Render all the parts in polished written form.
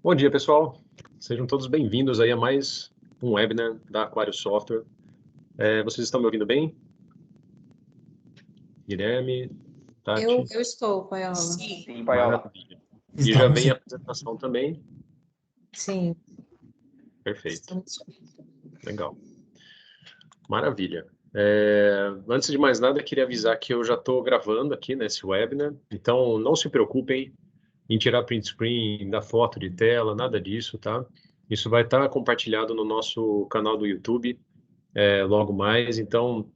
Bom dia, pessoal. Sejam todos bem-vindos aí a mais um webinar da Aquário Software. Vocês estão me ouvindo bem? Guilherme, Tati? Eu estou, Paiola. Sim, Paiola. Maravilha. E já vem a apresentação também? Sim. Perfeito. Legal. Maravilha. Antes de mais nada, queria avisar que eu já estou gravando aqui nesse webinar, então não se preocupem em tirar print screen da foto de tela, nada disso, tá? Isso vai estar compartilhado no nosso canal do YouTube logo mais, então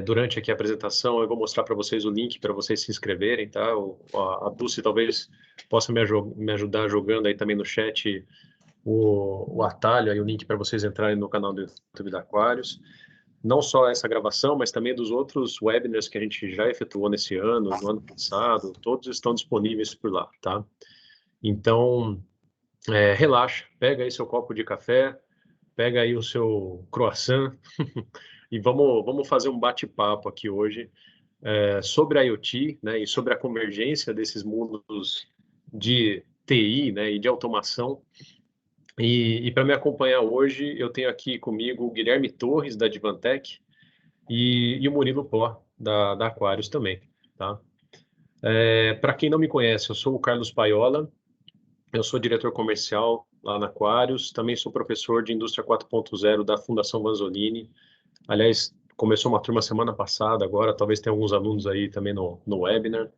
durante aqui a apresentação eu vou mostrar para vocês o link para vocês se inscreverem, tá? A Dulce talvez possa me ajudar jogando aí também no chat o atalho, aí o link para vocês entrarem no canal do YouTube da Aquarius. Não só essa gravação, mas também dos outros webinars que a gente já efetuou nesse ano, no ano passado, todos estão disponíveis por lá, tá? Então, relaxa, pega aí seu copo de café, pega aí o seu croissant e vamos fazer um bate-papo aqui hoje sobre a IoT, né, e sobre a convergência desses mundos de TI, né, e de automação. E para me acompanhar hoje, eu tenho aqui comigo o Guilherme Torres, da Advantech, e o Murilo Pó, da Aquarius também, tá? Para quem não me conhece, eu sou o Carlos Paiola, eu sou diretor comercial lá na Aquarius, também sou professor de Indústria 4.0 da Fundação Vanzolini. Aliás, começou uma turma semana passada, agora talvez tenha alguns alunos aí também no webinar.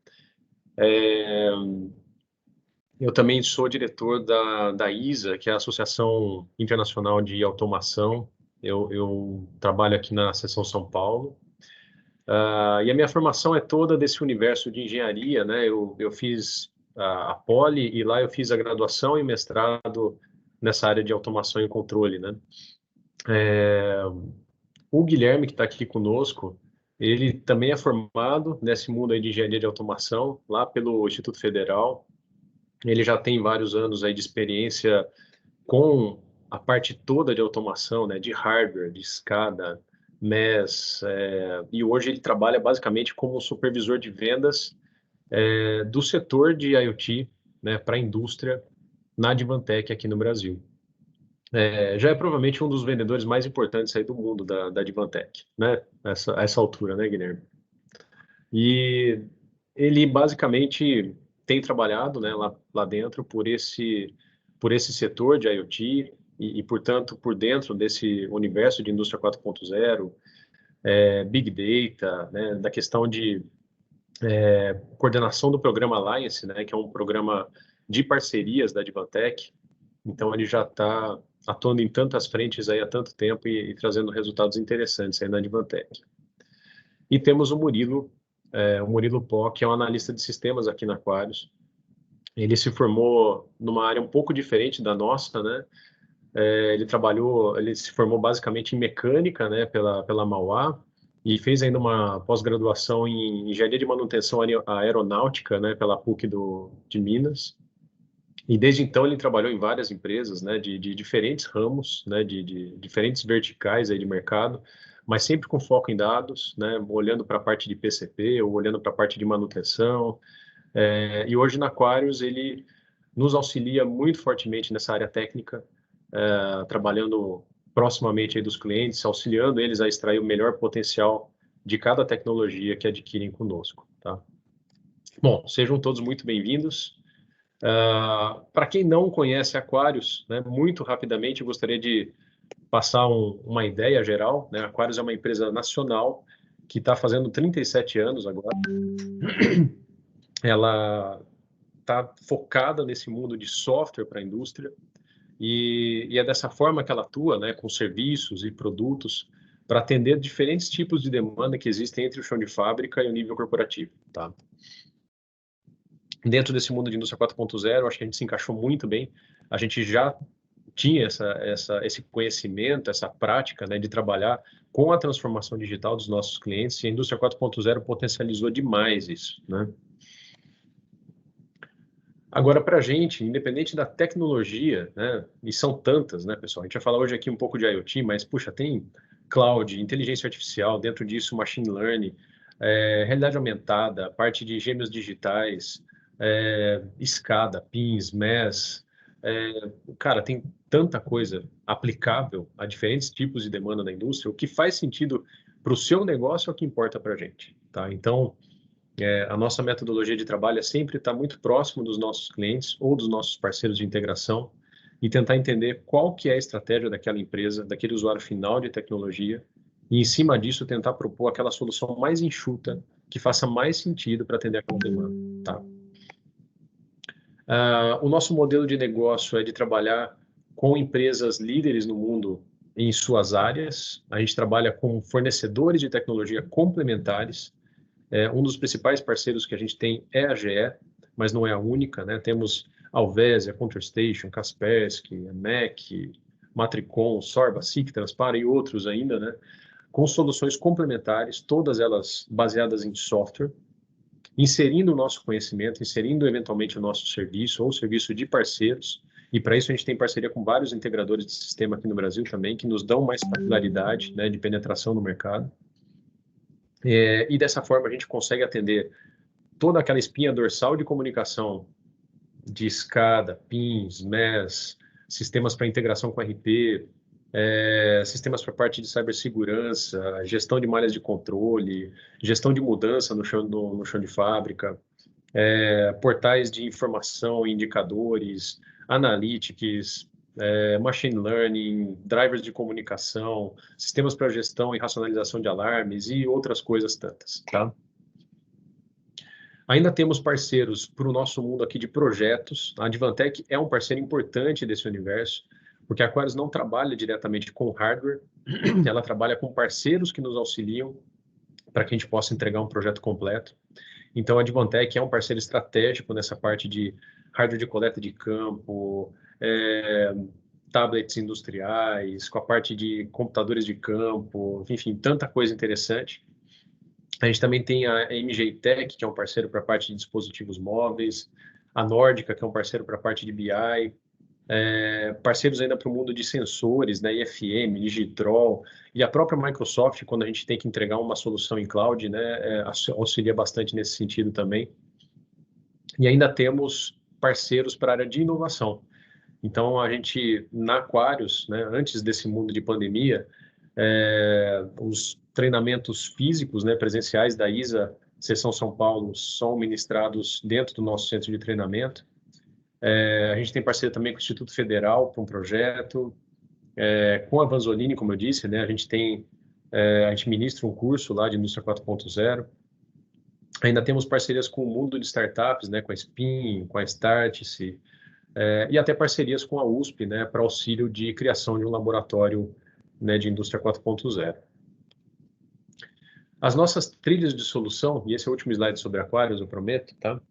Eu também sou diretor da ISA, que é a Associação Internacional de Automação. Eu trabalho aqui na seção São Paulo. E a minha formação é toda desse universo de engenharia, né? Eu fiz a Poli e lá eu fiz a graduação e mestrado nessa área de automação e controle, né? O Guilherme, que está aqui conosco, ele também é formado nesse mundo aí de engenharia de automação, lá pelo Instituto Federal. Ele já tem vários anos aí de experiência com a parte toda de automação, né, de hardware, de SCADA, MES, e hoje ele trabalha basicamente como supervisor de vendas do setor de IoT, né, para a indústria na Advantech aqui no Brasil. Já é provavelmente um dos vendedores mais importantes aí do mundo da Advantech, né, essa altura, né, Guilherme? E ele basicamente tem trabalhado, né, lá dentro por esse setor de IoT e, portanto, por dentro desse universo de indústria 4.0, Big Data, né, da questão de coordenação do programa Alliance, né, que é um programa de parcerias da Advantech. Então, ele já está atuando em tantas frentes aí há tanto tempo e trazendo resultados interessantes aí na Advantech. E temos o Murilo Pó, que é um analista de sistemas aqui na Aquarius. Ele se formou numa área um pouco diferente da nossa, né? Ele se formou basicamente em mecânica, né, pela Mauá, e fez ainda uma pós-graduação em engenharia de manutenção aeronáutica, né, pela PUC de Minas. E desde então ele trabalhou em várias empresas, né, de diferentes ramos, né, de diferentes verticais aí de mercado, mas sempre com foco em dados, né, olhando para a parte de PCP ou olhando para a parte de manutenção. E hoje na Aquarius ele nos auxilia muito fortemente nessa área técnica, trabalhando proximamente aí dos clientes, auxiliando eles a extrair o melhor potencial de cada tecnologia que adquirem conosco, tá? Bom, sejam todos muito bem-vindos. Para quem não conhece Aquarius, né, muito rapidamente eu gostaria de passar uma ideia geral, né? A Aquarius é uma empresa nacional que está fazendo 37 anos agora. Ela está focada nesse mundo de software para a indústria e é dessa forma que ela atua, né, com serviços e produtos para atender diferentes tipos de demanda que existem entre o chão de fábrica e o nível corporativo, tá? Dentro desse mundo de indústria 4.0, acho que a gente se encaixou muito bem. A gente já tinha esse conhecimento, essa prática, né, de trabalhar com a transformação digital dos nossos clientes, e a indústria 4.0 potencializou demais isso, né? Agora, para a gente, independente da tecnologia, né, e são tantas, né, pessoal? A gente vai falar hoje aqui um pouco de IoT, mas, puxa, tem cloud, inteligência artificial, dentro disso, machine learning, realidade aumentada, parte de gêmeos digitais, SCADA, PINs, MES. Cara, tem tanta coisa aplicável a diferentes tipos de demanda da indústria. O que faz sentido para o seu negócio é o que importa para a gente, tá? Então, a nossa metodologia de trabalho é sempre estar muito próximo dos nossos clientes ou dos nossos parceiros de integração e tentar entender qual que é a estratégia daquela empresa, daquele usuário final de tecnologia, e em cima disso tentar propor aquela solução mais enxuta, que faça mais sentido para atender aquela demanda, tá? O nosso modelo de negócio é de trabalhar com empresas líderes no mundo em suas áreas. A gente trabalha com fornecedores de tecnologia complementares. Um dos principais parceiros que a gente tem é a GE, mas não é a única, né? Temos a Alvesia, ControlStation, Kaspersky, MEC, Matricon, Sorba, SIC, Transpara e outros ainda, né? Com soluções complementares, todas elas baseadas em software, inserindo o nosso conhecimento, inserindo eventualmente o nosso serviço ou serviço de parceiros. E para isso a gente tem parceria com vários integradores de sistema aqui no Brasil também, que nos dão mais capilaridade, né, de penetração no mercado. E dessa forma a gente consegue atender toda aquela espinha dorsal de comunicação de SCADA, PINs, MES, sistemas para integração com RP, sistemas para parte de cibersegurança, gestão de malhas de controle, gestão de mudança no chão de fábrica, portais de informação, indicadores, analytics, machine learning, drivers de comunicação, sistemas para gestão e racionalização de alarmes e outras coisas tantas, tá? Ainda temos parceiros para o nosso mundo aqui de projetos. A Advantech é um parceiro importante desse universo, porque a Aquarius não trabalha diretamente com hardware, ela trabalha com parceiros que nos auxiliam para que a gente possa entregar um projeto completo. Então, a Advantech é um parceiro estratégico nessa parte de hardware de coleta de campo, tablets industriais, com a parte de computadores de campo, enfim, tanta coisa interessante. A gente também tem a MG Tech, que é um parceiro para a parte de dispositivos móveis, a Nórdica, que é um parceiro para a parte de BI, parceiros ainda para o mundo de sensores, né, IFM, Digitrol, e a própria Microsoft, quando a gente tem que entregar uma solução em cloud, né, auxilia bastante nesse sentido também. E ainda temos parceiros para a área de inovação. Então, a gente, na Aquarius, né, antes desse mundo de pandemia, os treinamentos físicos, né, presenciais da ISA Seção São Paulo são ministrados dentro do nosso centro de treinamento. A gente tem parceria também com o Instituto Federal para um projeto, com a Vanzolini, como eu disse, né, a gente ministra um curso lá de Indústria 4.0. Ainda temos parcerias com o mundo de startups, né, com a Spin, com a Startse, e até parcerias com a USP, né, para auxílio de criação de um laboratório, né, de Indústria 4.0. As nossas trilhas de solução, e esse é o último slide sobre Aquarius, eu prometo, tá?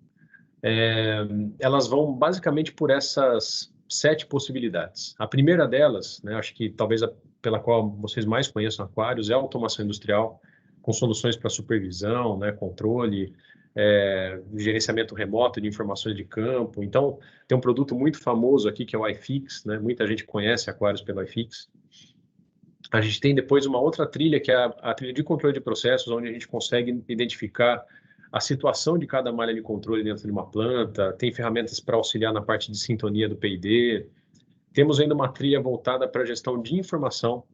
Elas vão basicamente por essas 7 possibilidades. A primeira delas, né, acho que talvez pela qual vocês mais conheçam Aquarius, é a automação industrial, com soluções para supervisão, né, controle, gerenciamento remoto de informações de campo. Então, tem um produto muito famoso aqui, que é o iFix, né? Muita gente conhece Aquarius pelo iFix. A gente tem depois uma outra trilha, que é a trilha de controle de processos, onde a gente consegue identificar a situação de cada malha de controle dentro de uma planta, tem ferramentas para auxiliar na parte de sintonia do P&D. Temos ainda uma trilha voltada para a gestão de informação,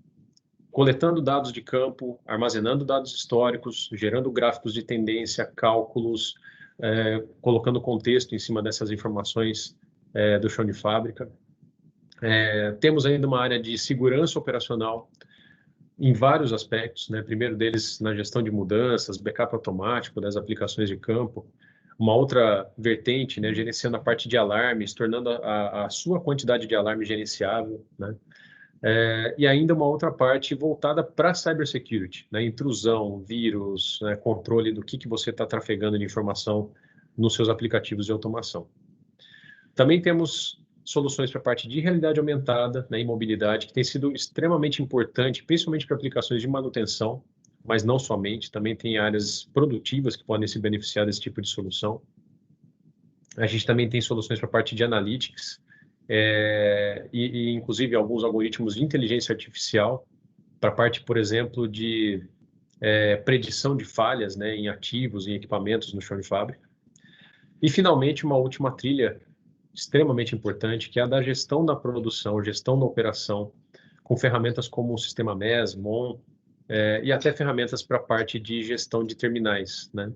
coletando dados de campo, armazenando dados históricos, gerando gráficos de tendência, cálculos, colocando contexto em cima dessas informações do chão de fábrica. Temos ainda uma área de segurança operacional em vários aspectos, né? Primeiro deles na gestão de mudanças, backup automático das aplicações de campo. Uma outra vertente, né, gerenciando a parte de alarmes, tornando a sua quantidade de alarme gerenciável, né? E ainda uma outra parte voltada para cybersecurity, né? Intrusão, vírus, né? Controle do que você está trafegando de informação nos seus aplicativos de automação. Também temos soluções para a parte de realidade aumentada, né, e mobilidade, que tem sido extremamente importante, principalmente para aplicações de manutenção, mas não somente, também tem áreas produtivas que podem se beneficiar desse tipo de solução. A gente também tem soluções para a parte de analytics, inclusive alguns algoritmos de inteligência artificial, para a parte, por exemplo, de predição de falhas, né, em ativos, em equipamentos no chão de fábrica. E, finalmente, uma última trilha extremamente importante, que é a da gestão da produção, gestão da operação, com ferramentas como o sistema MES, MON, e até ferramentas para a parte de gestão de terminais, né?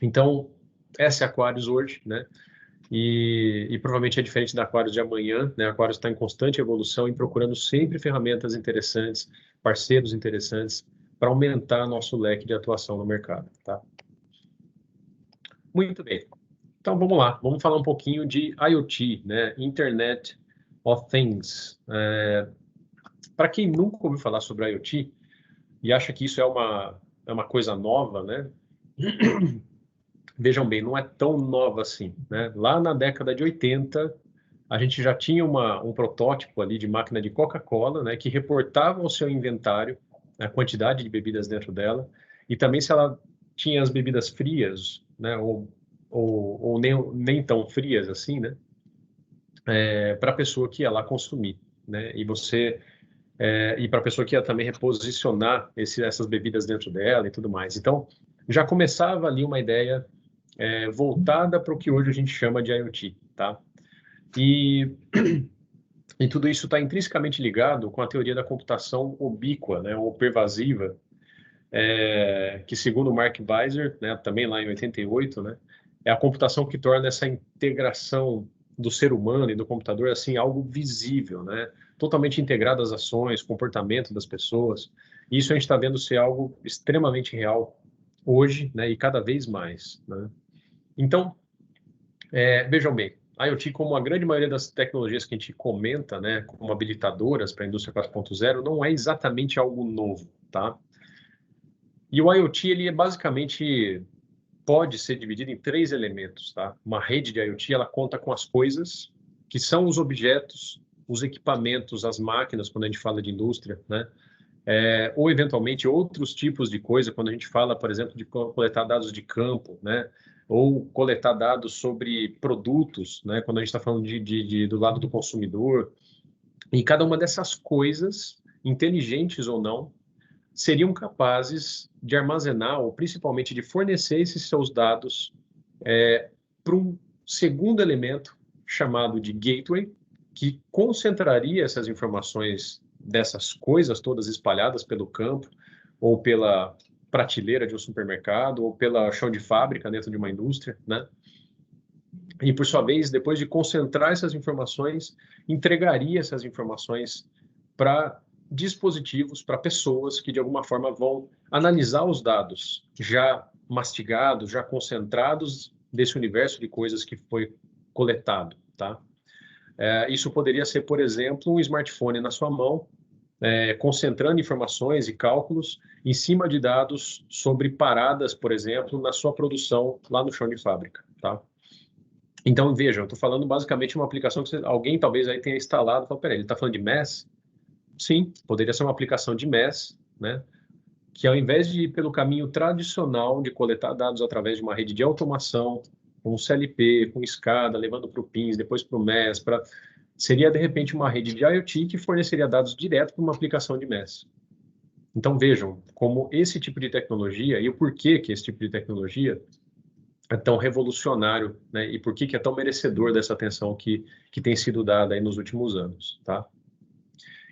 Então, essa é a Aquarius hoje, né? E provavelmente é diferente da Aquarius de amanhã, né? A Aquarius está em constante evolução e procurando sempre ferramentas interessantes, parceiros interessantes, para aumentar nosso leque de atuação no mercado, tá? Muito bem. Então, vamos lá. Vamos falar um pouquinho de IoT, né? Internet of Things. Para quem nunca ouviu falar sobre IoT e acha que isso é uma coisa nova, né? Vejam bem, não é tão nova assim, né? Lá na década de 80, a gente já tinha um protótipo ali de máquina de Coca-Cola, né? Que reportava o seu inventário, a quantidade de bebidas dentro dela, e também se ela tinha as bebidas frias, né? Ou nem tão frias assim, né? Para a pessoa que ia lá consumir, né? E para a pessoa que ia também reposicionar essas bebidas dentro dela e tudo mais. Então, já começava ali uma ideia voltada para o que hoje a gente chama de IoT, tá? E tudo isso está intrinsecamente ligado com a teoria da computação ubíqua, né, ou pervasiva, que segundo Mark Weiser, né, também lá em 88, né, é a computação que torna essa integração do ser humano e do computador assim algo visível, né, totalmente integrado às ações, comportamento das pessoas. E isso a gente está vendo ser algo extremamente real hoje, né, e cada vez mais, né? Então, vejam bem, a IoT, como a grande maioria das tecnologias que a gente comenta, né, como habilitadoras para a indústria 4.0, não é exatamente algo novo, tá? E o IoT, ele basicamente pode ser dividido em 3 elementos, tá? Uma rede de IoT, ela conta com as coisas, que são os objetos, os equipamentos, as máquinas, quando a gente fala de indústria, né? Ou eventualmente outros tipos de coisa, quando a gente fala, por exemplo, de coletar dados de campo, né? Ou coletar dados sobre produtos, né? Quando a gente está falando do lado do consumidor. E cada uma dessas coisas, inteligentes ou não, seriam capazes de armazenar, ou principalmente de fornecer esses seus dados para um segundo elemento chamado de gateway, que concentraria essas informações dessas coisas todas espalhadas pelo campo, ou pela prateleira de um supermercado, ou pela chão de fábrica dentro de uma indústria, né? E, por sua vez, depois de concentrar essas informações, entregaria essas informações para dispositivos, para pessoas que, de alguma forma, vão analisar os dados já mastigados, já concentrados desse universo de coisas que foi coletado, tá? Isso poderia ser, por exemplo, um smartphone na sua mão, concentrando informações e cálculos em cima de dados sobre paradas, por exemplo, na sua produção lá no chão de fábrica, tá? Então, vejam, eu estou falando basicamente de uma aplicação que alguém talvez aí tenha instalado e falou, peraí, ele está falando de MES? Sim, poderia ser uma aplicação de MES, né? Que ao invés de ir pelo caminho tradicional de coletar dados através de uma rede de automação, com CLP, com escada, levando para o PINS, depois para o MES, seria, de repente, uma rede de IoT que forneceria dados direto para uma aplicação de MES. Então, vejam como esse tipo de tecnologia e o porquê que esse tipo de tecnologia é tão revolucionário, né? E por que é tão merecedor dessa atenção que tem sido dada aí nos últimos anos, tá?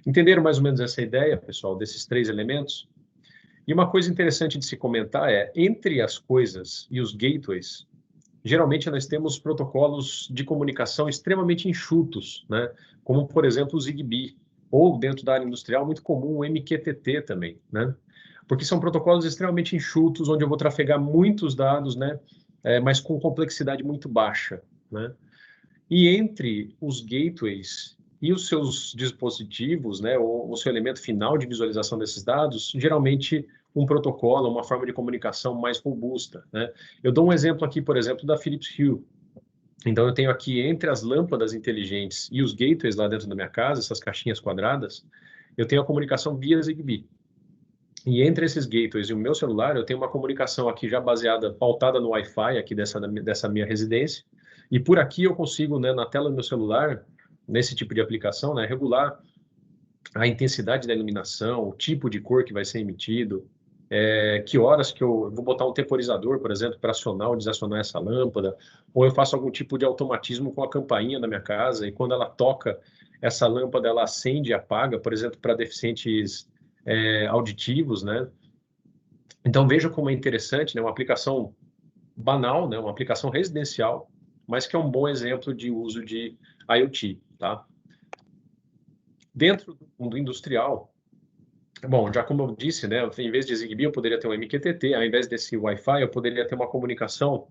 Entenderam mais ou menos essa ideia, pessoal, desses 3 elementos? E uma coisa interessante de se comentar entre as coisas e os gateways, geralmente nós temos protocolos de comunicação extremamente enxutos, né? Como, por exemplo, o Zigbee, ou dentro da área industrial, muito comum o MQTT também, né? Porque são protocolos extremamente enxutos, onde eu vou trafegar muitos dados, né? Mas com complexidade muito baixa, né? E entre os gateways e os seus dispositivos, né, o seu elemento final de visualização desses dados, geralmente um protocolo, uma forma de comunicação mais robusta, né? Eu dou um exemplo aqui, por exemplo, da Philips Hue. Então, eu tenho aqui entre as lâmpadas inteligentes e os gateways lá dentro da minha casa, essas caixinhas quadradas, eu tenho a comunicação via Zigbee. E entre esses gateways e o meu celular, eu tenho uma comunicação aqui já baseada, pautada no Wi-Fi aqui dessa minha residência. E por aqui eu consigo, né, na tela do meu celular, nesse tipo de aplicação, né, regular a intensidade da iluminação, o tipo de cor que vai ser emitido, que horas que eu vou botar um temporizador, por exemplo, para acionar ou desacionar essa lâmpada, ou eu faço algum tipo de automatismo com a campainha da minha casa, e quando ela toca, essa lâmpada ela acende e apaga, por exemplo, para deficientes auditivos, né? Então veja como é interessante, né? Uma aplicação banal, né? Uma aplicação residencial, mas que é um bom exemplo de uso de IoT, tá? Dentro do mundo industrial, bom, já como eu disse, né, em vez de Zigbee, eu poderia ter um MQTT, ao invés desse Wi-Fi, eu poderia ter uma comunicação,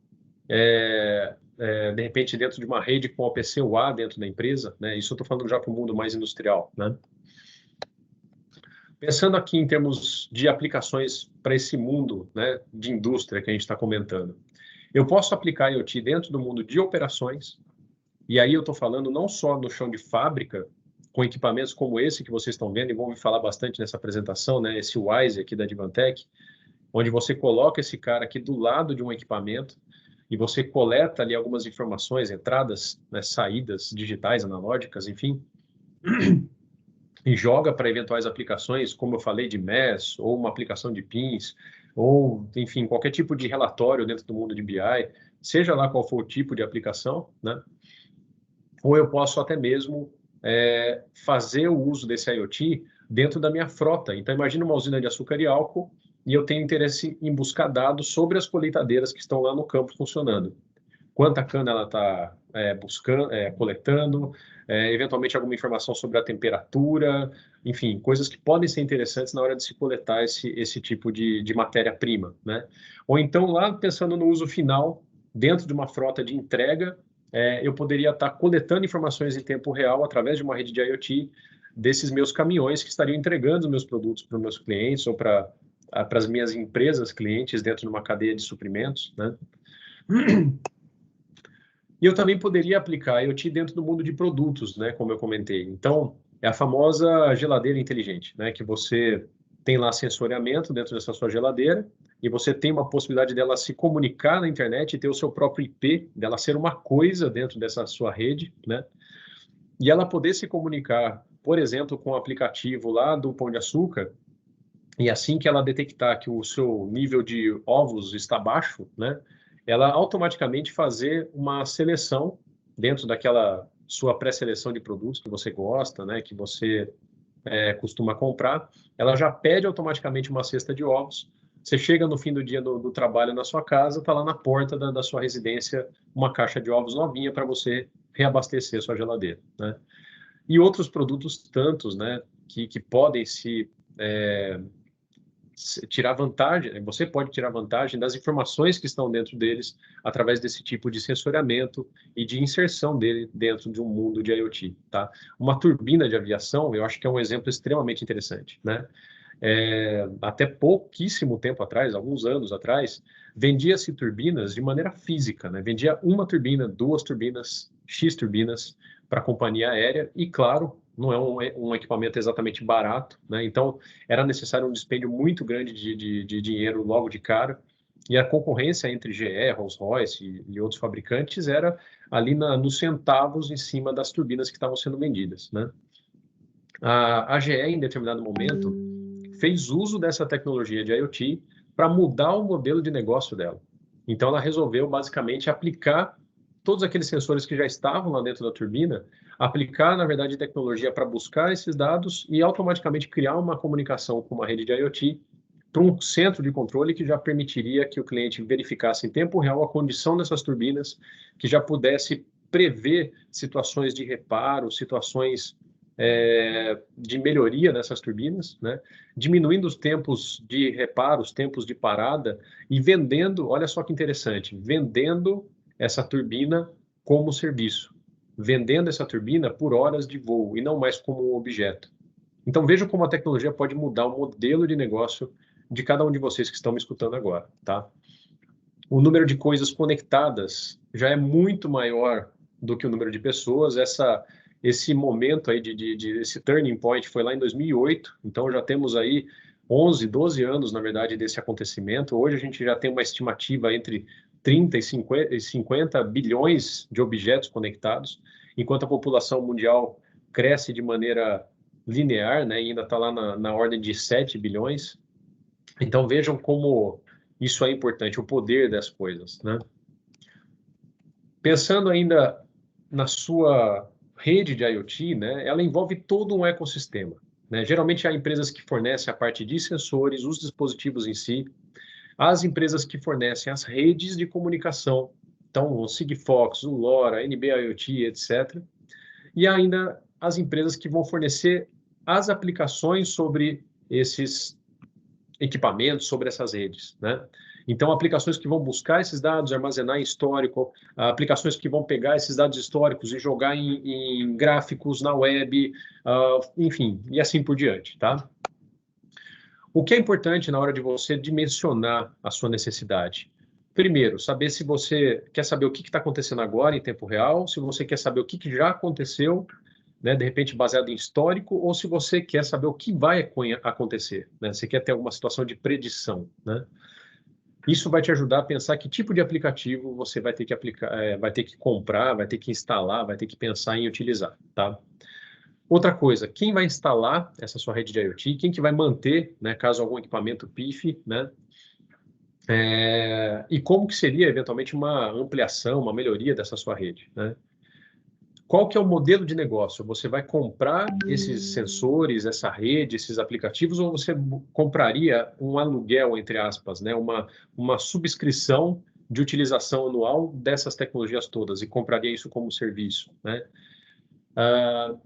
de repente, dentro de uma rede com o OPC UA dentro da empresa, né? Isso eu estou falando já para o mundo mais industrial, né? Pensando aqui em termos de aplicações para esse mundo, né, de indústria que a gente está comentando, eu posso aplicar IoT dentro do mundo de operações, e aí eu estou falando não só no chão de fábrica, com equipamentos como esse que vocês estão vendo, e vão me falar bastante nessa apresentação, né, esse Wise aqui da Advantech, onde você coloca esse cara aqui do lado de um equipamento e você coleta ali algumas informações, entradas, né, saídas digitais, analógicas, enfim, e joga para eventuais aplicações, como eu falei, de MES, ou uma aplicação de PINs, ou, enfim, qualquer tipo de relatório dentro do mundo de BI, seja lá qual for o tipo de aplicação, né? Ou eu posso até mesmo fazer o uso desse IoT dentro da minha frota. Então, imagina uma usina de açúcar e álcool e eu tenho interesse em buscar dados sobre as colheitadeiras que estão lá no campo funcionando. Quanta cana ela está buscando, coletando, eventualmente alguma informação sobre a temperatura, enfim, coisas que podem ser interessantes na hora de se coletar esse tipo de matéria-prima, né? Ou então, lá pensando no uso final, dentro de uma frota de entrega, eu poderia estar coletando informações em tempo real através de uma rede de IoT desses meus caminhões que estariam entregando os meus produtos para os meus clientes ou para as minhas empresas clientes dentro de uma cadeia de suprimentos, né? E eu também poderia aplicar IoT dentro do mundo de produtos, né, como eu comentei. Então, é a famosa geladeira inteligente, né, que você tem lá sensoriamento dentro dessa sua geladeira e você tem uma possibilidade dela se comunicar na internet e ter o seu próprio IP, dela ser uma coisa dentro dessa sua rede, né, e ela poder se comunicar, por exemplo, com o aplicativo lá do Pão de Açúcar, e assim que ela detectar que o seu nível de ovos está baixo, né, ela automaticamente fazer uma seleção dentro daquela sua pré-seleção de produtos que você gosta, né, que você costuma comprar, ela já pede automaticamente uma cesta de ovos. Você chega no fim do dia do trabalho na sua casa, está lá na porta da sua residência uma caixa de ovos novinha para você reabastecer sua geladeira, né? E outros produtos tantos, né, que podem tirar vantagem, você pode tirar vantagem das informações que estão dentro deles através desse tipo de sensoriamento e de inserção dele dentro de um mundo de IoT, tá? Uma turbina de aviação, eu acho que é um exemplo extremamente interessante, né? Até pouquíssimo tempo atrás, alguns anos atrás, vendia-se turbinas de maneira física, né? Vendia uma turbina, duas turbinas, X turbinas para a companhia aérea e, claro, não é um equipamento exatamente barato, né? Então, era necessário um dispêndio muito grande de dinheiro logo de cara, e a concorrência entre GE, Rolls-Royce e outros fabricantes era ali nos centavos em cima das turbinas que estavam sendo vendidas, né? A GE, em determinado momento, fez uso dessa tecnologia de IoT para mudar o modelo de negócio dela. Então, ela resolveu, basicamente, aplicar todos aqueles sensores que já estavam lá dentro da turbina, aplicar, na verdade, tecnologia para buscar esses dados e automaticamente criar uma comunicação com uma rede de IoT para um centro de controle que já permitiria que o cliente verificasse em tempo real a condição dessas turbinas, que já pudesse prever situações de reparo, situações de melhoria dessas turbinas, né? Diminuindo os tempos de reparo, os tempos de parada e vendendo, olha só que interessante, vendendo essa turbina como serviço, vendendo essa turbina por horas de voo e não mais como um objeto. Então vejam como a tecnologia pode mudar o modelo de negócio de cada um de vocês que estão me escutando agora, tá? O número de coisas conectadas já é muito maior do que o número de pessoas. Esse momento aí esse turning point foi lá em 2008, então já temos aí 11, 12 anos, na verdade, desse acontecimento. Hoje a gente já tem uma estimativa entre 30 e 50 bilhões de objetos conectados, enquanto a população mundial cresce de maneira linear, né, e ainda está lá na ordem de 7 bilhões. Então, vejam como isso é importante, o poder das coisas, né? Pensando ainda na sua rede de IoT, né, ela envolve todo um ecossistema, né? Geralmente, há empresas que fornecem a parte de sensores, os dispositivos em si, as empresas que fornecem as redes de comunicação, então o Sigfox, o LoRa, a NB-IoT, etc. E ainda as empresas que vão fornecer as aplicações sobre esses equipamentos, sobre essas redes, né? Então, aplicações que vão buscar esses dados, armazenar em histórico, aplicações que vão pegar esses dados históricos e jogar em gráficos na web, enfim, e assim por diante, tá? O que é importante na hora de você dimensionar a sua necessidade? Primeiro, saber se você quer saber o que está acontecendo agora em tempo real, se você quer saber o que já aconteceu, né, de repente baseado em histórico, ou se você quer saber o que vai acontecer, né? Você quer ter alguma situação de predição, né? Isso vai te ajudar a pensar que tipo de aplicativo você vai ter que aplicar, vai ter que comprar, vai ter que instalar, vai ter que pensar em utilizar, tá? Outra coisa, quem vai instalar essa sua rede de IoT, quem que vai manter, né, caso algum equipamento pife, né? E como que seria, eventualmente, uma ampliação, uma melhoria dessa sua rede, né? Qual que é o modelo de negócio? Você vai comprar esses sensores, essa rede, esses aplicativos, ou você compraria um aluguel, entre aspas, né? Uma subscrição de utilização anual dessas tecnologias todas e compraria isso como serviço, né?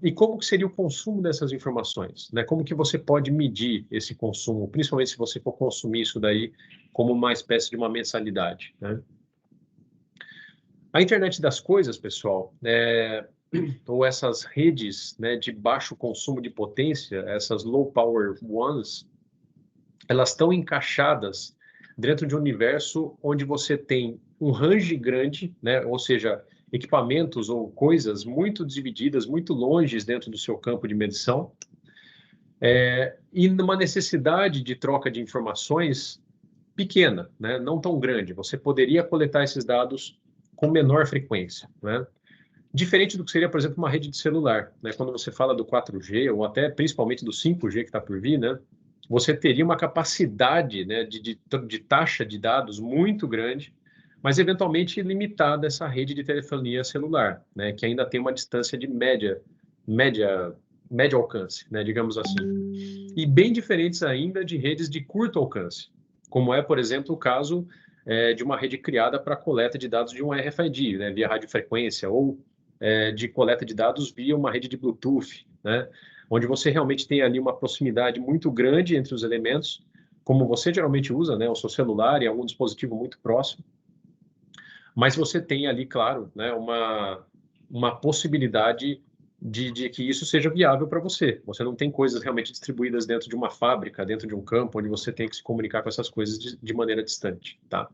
E como que seria o consumo dessas informações, né? Como que você pode medir esse consumo, principalmente se você for consumir isso daí como uma espécie de uma mensalidade, né? A internet das coisas, pessoal, ou essas redes, né, de baixo consumo de potência, essas low power ones, elas estão encaixadas dentro de um universo onde você tem um range grande, né, ou seja, equipamentos ou coisas muito divididas, muito longes dentro do seu campo de medição, e numa necessidade de troca de informações pequena, né, não tão grande. Você poderia coletar esses dados com menor frequência, né? Diferente do que seria, por exemplo, uma rede de celular, né? Quando você fala do 4G ou até principalmente do 5G que está por vir, né? Você teria uma capacidade, né, de taxa de dados muito grande, mas eventualmente limitada essa rede de telefonia celular, né? Que ainda tem uma distância de média, médio alcance, né? Digamos assim. E bem diferentes ainda de redes de curto alcance, como é, por exemplo, o caso de uma rede criada para coleta de dados de um RFID, né? Via radiofrequência ou de coleta de dados via uma rede de Bluetooth, né? Onde você realmente tem ali uma proximidade muito grande entre os elementos, como você geralmente usa, né? O seu celular e algum dispositivo muito próximo. Mas você tem ali, claro, né? Uma possibilidade de que isso seja viável para você. Você não tem coisas realmente distribuídas dentro de uma fábrica, dentro de um campo, onde você tem que se comunicar com essas coisas de maneira distante, tá?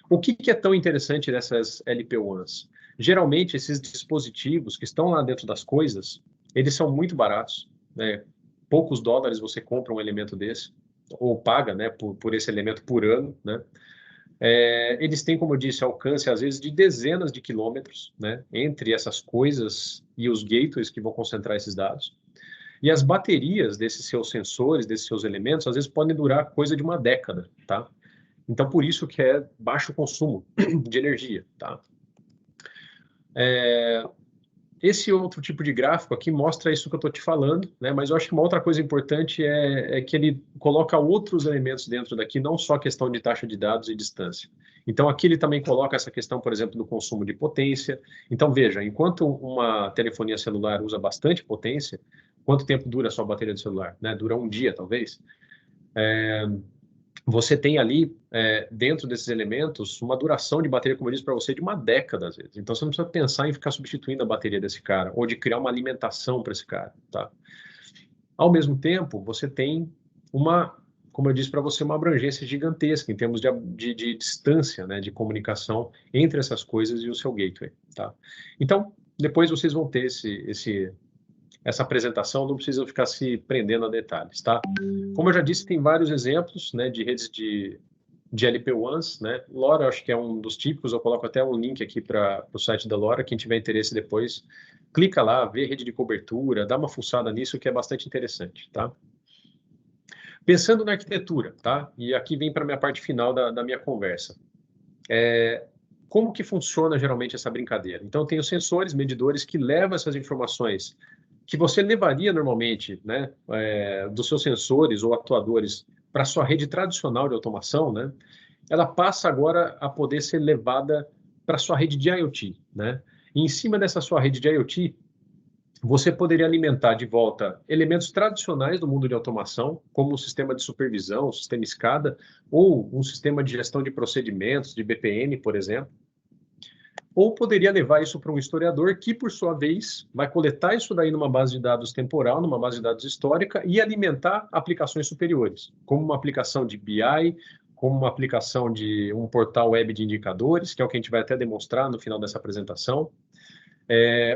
O que é tão interessante dessas LP1s? Geralmente, esses dispositivos que estão lá dentro das coisas, eles são muito baratos, né? Poucos dólares você compra um elemento desse, ou paga, né, por esse elemento por ano, né? Eles têm, como eu disse, alcance, às vezes, de dezenas de quilômetros, né, entre essas coisas e os gateways que vão concentrar esses dados. E as baterias desses seus sensores, desses seus elementos, às vezes podem durar coisa de uma década, tá? Então, por isso que é baixo consumo de energia, tá? Esse outro tipo de gráfico aqui mostra isso que eu estou te falando, né? Mas eu acho que uma outra coisa importante é que ele coloca outros elementos dentro daqui, não só a questão de taxa de dados e distância. Então, aqui ele também coloca essa questão, por exemplo, do consumo de potência. Então, veja, enquanto uma telefonia celular usa bastante potência, quanto tempo dura a sua bateria de celular? Né? Dura um dia, talvez. Você tem ali, dentro desses elementos, uma duração de bateria, como eu disse para você, de uma década, às vezes. Então, você não precisa pensar em ficar substituindo a bateria desse cara, ou de criar uma alimentação para esse cara, tá? Ao mesmo tempo, você tem como eu disse para você, uma abrangência gigantesca em termos de distância, né, de comunicação entre essas coisas e o seu gateway, tá? Então, depois vocês vão ter essa apresentação, não precisam ficar se prendendo a detalhes, tá? Como eu já disse, tem vários exemplos, né, de redes de LP1s, né? LoRa, acho que é um dos típicos, eu coloco até um link aqui para o site da LoRa, quem tiver interesse depois, clica lá, vê rede de cobertura, dá uma fuçada nisso, que é bastante interessante, tá? Pensando na arquitetura, tá? E aqui vem para a minha parte final da minha conversa. Como que funciona geralmente essa brincadeira? Então, eu tenho sensores, medidores que levam essas informações que você levaria normalmente, né, dos seus sensores ou atuadores para a sua rede tradicional de automação, né? Ela passa agora a poder ser levada para a sua rede de IoT, né? E em cima dessa sua rede de IoT, você poderia alimentar de volta elementos tradicionais do mundo de automação, como um sistema de supervisão, um sistema SCADA, ou um sistema de gestão de procedimentos, de BPM, por exemplo. Ou poderia levar isso para um historiador que, por sua vez, vai coletar isso daí numa base de dados temporal, numa base de dados histórica e alimentar aplicações superiores, como uma aplicação de BI, como uma aplicação de um portal web de indicadores, que é o que a gente vai até demonstrar no final dessa apresentação,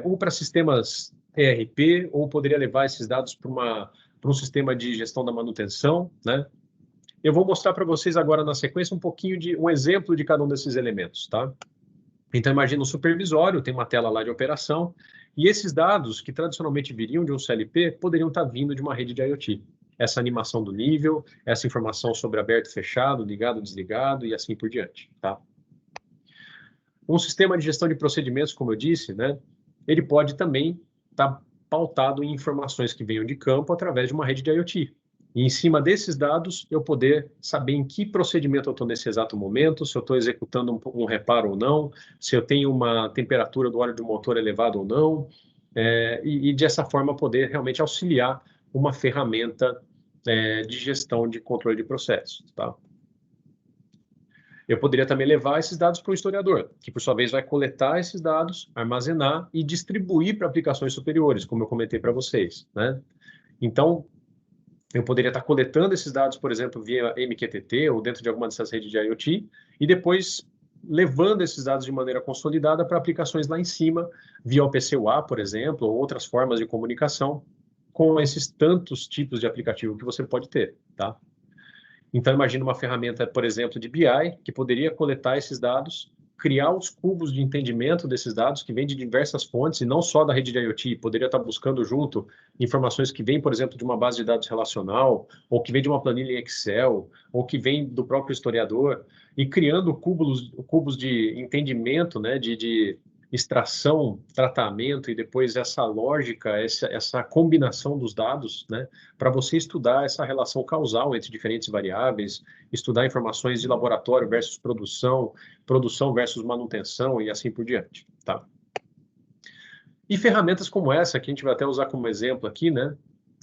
ou para sistemas ERP, ou poderia levar esses dados para um sistema de gestão da manutenção, né? Eu vou mostrar para vocês agora na sequência um pouquinho de um exemplo de cada um desses elementos, tá? Então, imagina um supervisório, tem uma tela lá de operação, e esses dados, que tradicionalmente viriam de um CLP, poderiam estar vindo de uma rede de IoT. Essa animação do nível, essa informação sobre aberto, fechado, ligado, desligado, e assim por diante, tá? Um sistema de gestão de procedimentos, como eu disse, né, ele pode também estar pautado em informações que venham de campo através de uma rede de IoT. E em cima desses dados, eu poder saber em que procedimento eu estou nesse exato momento, se eu estou executando um reparo ou não, se eu tenho uma temperatura do óleo do motor elevada ou não, e dessa forma poder realmente auxiliar uma ferramenta de gestão de controle de processos, tá? Eu poderia também levar esses dados para o historiador, que por sua vez vai coletar esses dados, armazenar e distribuir para aplicações superiores, como eu comentei para vocês, né? Então, eu poderia estar coletando esses dados, por exemplo, via MQTT ou dentro de alguma dessas redes de IoT, e depois levando esses dados de maneira consolidada para aplicações lá em cima, via OPC-UA, por exemplo, ou outras formas de comunicação, com esses tantos tipos de aplicativo que você pode ter, tá? Então, imagina uma ferramenta, por exemplo, de BI, que poderia coletar esses dados, criar os cubos de entendimento desses dados, que vêm de diversas fontes, e não só da rede de IoT, poderia estar buscando junto informações que vêm, por exemplo, de uma base de dados relacional, ou que vêm de uma planilha em Excel, ou que vêm do próprio historiador, e criando cubos de entendimento, né, de extração, tratamento e depois essa lógica, essa combinação dos dados, né, para você estudar essa relação causal entre diferentes variáveis, estudar informações de laboratório versus produção, produção versus manutenção e assim por diante, tá? E ferramentas como essa, que a gente vai até usar como exemplo aqui, né,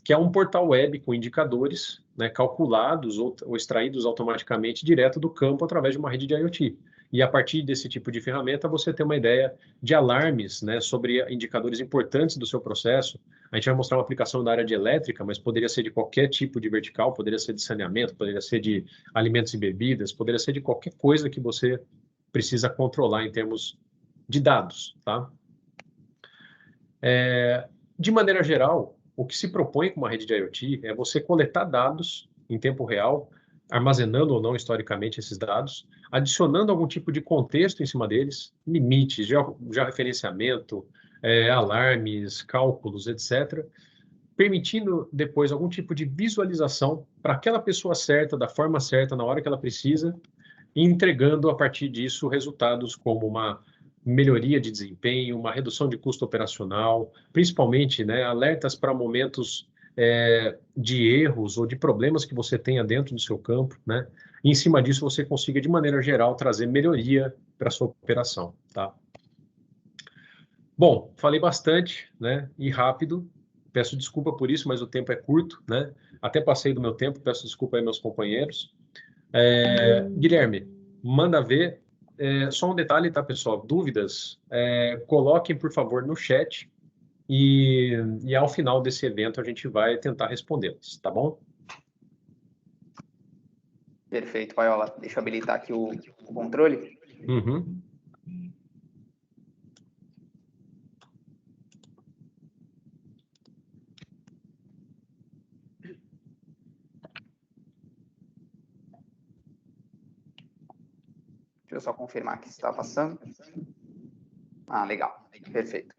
que é um portal web com indicadores, né, calculados ou extraídos automaticamente direto do campo através de uma rede de IoT. E a partir desse tipo de ferramenta, você tem uma ideia de alarmes, né, sobre indicadores importantes do seu processo. A gente vai mostrar uma aplicação da área de elétrica, mas poderia ser de qualquer tipo de vertical, poderia ser de saneamento, poderia ser de alimentos e bebidas, poderia ser de qualquer coisa que você precisa controlar em termos de dados, tá? De maneira geral, o que se propõe com uma rede de IoT é você coletar dados em tempo real, armazenando ou não historicamente esses dados, adicionando algum tipo de contexto em cima deles, limites, georreferenciamento, alarmes, cálculos, etc., permitindo depois algum tipo de visualização para aquela pessoa certa, da forma certa, na hora que ela precisa, e entregando a partir disso resultados como uma melhoria de desempenho, uma redução de custo operacional, principalmente, né, alertas para momentos de erros ou de problemas que você tenha dentro do seu campo, né? E em cima disso você consiga, de maneira geral, trazer melhoria para a sua operação, tá? Bom, falei bastante, né, e rápido. Peço desculpa por isso, mas o tempo é curto, né? Até passei do meu tempo, peço desculpa aí meus companheiros. Guilherme, manda ver. Só um detalhe, tá, pessoal? Dúvidas, coloquem, por favor, no chat e ao final desse evento a gente vai tentar respondê-las, tá bom? Perfeito, Paiola. Deixa eu habilitar aqui o controle. Uhum. Deixa eu só confirmar que está passando. Ah, legal. Perfeito.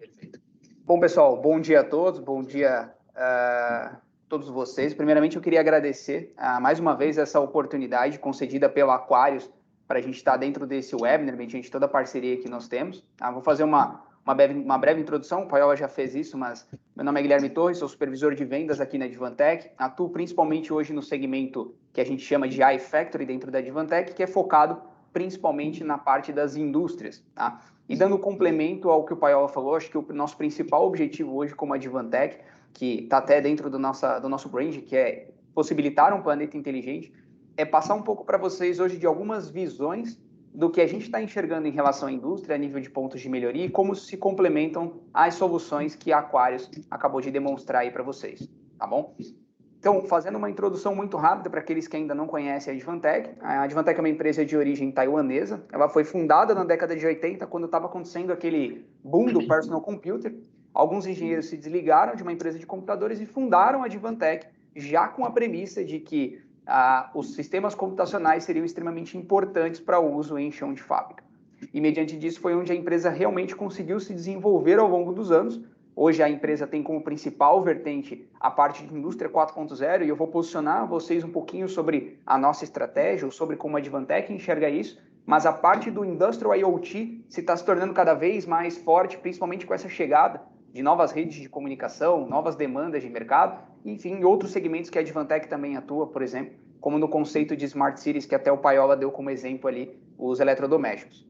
Bom, pessoal, bom dia a todos. Bom dia todos vocês. Primeiramente, eu queria agradecer mais uma vez essa oportunidade concedida pelo Aquarius para a gente estar dentro desse webinar, mediante toda a parceria que nós temos. Vou fazer uma breve introdução, o Paiola já fez isso, mas meu nome é Guilherme Torres, sou supervisor de vendas aqui na Advantech, atuo principalmente hoje no segmento que a gente chama de iFactory dentro da Advantech, que é focado principalmente na parte das indústrias, tá? E dando complemento ao que o Paiola falou, acho que o nosso principal objetivo hoje como Advantech, que está até dentro do nosso brand, que é possibilitar um planeta inteligente, é passar um pouco para vocês hoje de algumas visões do que a gente está enxergando em relação à indústria, a nível de pontos de melhoria e como se complementam as soluções que a Aquarius acabou de demonstrar aí para vocês, tá bom? Então, fazendo uma introdução muito rápida para aqueles que ainda não conhecem a Advantech é uma empresa de origem taiwanesa. Ela foi fundada na década de 80, quando estava acontecendo aquele boom do personal computer. Alguns engenheiros se desligaram de uma empresa de computadores e fundaram a Advantech, já com a premissa de que os sistemas computacionais seriam extremamente importantes para o uso em chão de fábrica. E, mediante disso, foi onde a empresa realmente conseguiu se desenvolver ao longo dos anos. Hoje a empresa tem como principal vertente a parte de indústria 4.0 e eu vou posicionar vocês um pouquinho sobre a nossa estratégia ou sobre como a Advantech enxerga isso, mas a parte do Industrial IoT se está se tornando cada vez mais forte, principalmente com essa chegada de novas redes de comunicação, novas demandas de mercado, enfim, outros segmentos que a Advantech também atua, por exemplo, como no conceito de Smart Cities, que até o Paiola deu como exemplo ali, os eletrodomésticos.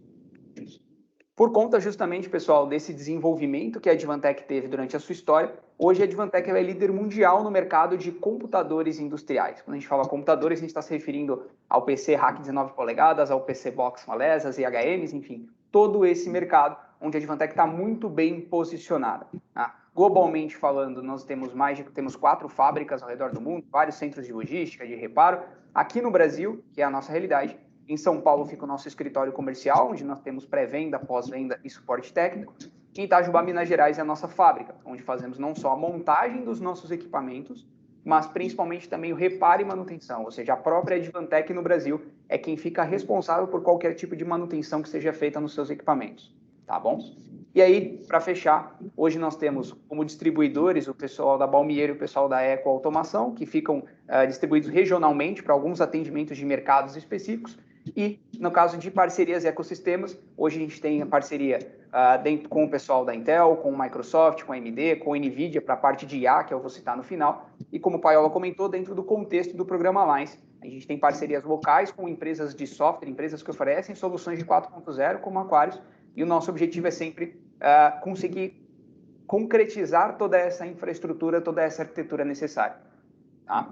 Por conta justamente, pessoal, desse desenvolvimento que a Advantech teve durante a sua história, hoje a Advantech é líder mundial no mercado de computadores industriais. Quando a gente fala computadores, a gente está se referindo ao PC Rack 19 polegadas, ao PC Box Malesa, as IHMs, enfim, todo esse mercado onde a Advantech está muito bem posicionada. Tá? Globalmente falando, nós temos 4 fábricas ao redor do mundo, vários centros de logística, de reparo. Aqui no Brasil, que é a nossa realidade, em São Paulo fica o nosso escritório comercial, onde nós temos pré-venda, pós-venda e suporte técnico. Em Itajubá, Minas Gerais, é a nossa fábrica, onde fazemos não só a montagem dos nossos equipamentos, mas principalmente também o reparo e manutenção. Ou seja, a própria Advantech no Brasil é quem fica responsável por qualquer tipo de manutenção que seja feita nos seus equipamentos. Tá bom? E aí, para fechar, hoje nós temos como distribuidores o pessoal da Balmieiro e o pessoal da Eco Automação, que ficam distribuídos regionalmente para alguns atendimentos de mercados específicos. E, no caso de parcerias e ecossistemas, hoje a gente tem a parceria dentro com o pessoal da Intel, com o Microsoft, com a AMD, com a NVIDIA, para a parte de IA, que eu vou citar no final. E como o Paiola comentou, dentro do contexto do programa Alliance, a gente tem parcerias locais com empresas de software, empresas que oferecem soluções de 4.0, como Aquarius, e o nosso objetivo é sempre conseguir concretizar toda essa infraestrutura, toda essa arquitetura necessária. Tá?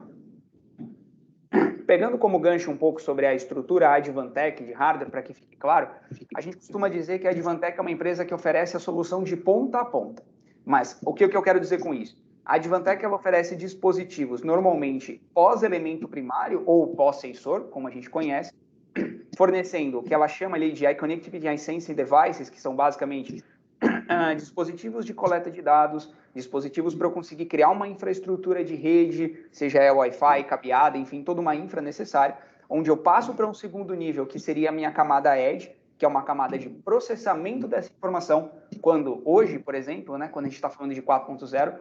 Pegando como gancho um pouco sobre a estrutura Advantech de hardware, para que fique claro, a gente costuma dizer que a Advantech é uma empresa que oferece a solução de ponta a ponta. Mas o que eu quero dizer com isso? A Advantech ela oferece dispositivos normalmente pós-elemento primário ou pós-sensor, como a gente conhece, fornecendo o que ela chama ali de iConnectivity and Sensing Devices, que são basicamente dispositivos de coleta de dados, dispositivos para eu conseguir criar uma infraestrutura de rede, seja Wi-Fi, cabeada, enfim, toda uma infra necessária, onde eu passo para um segundo nível, que seria a minha camada Edge, que é uma camada de processamento dessa informação, quando hoje, por exemplo, né, quando a gente está falando de 4.0,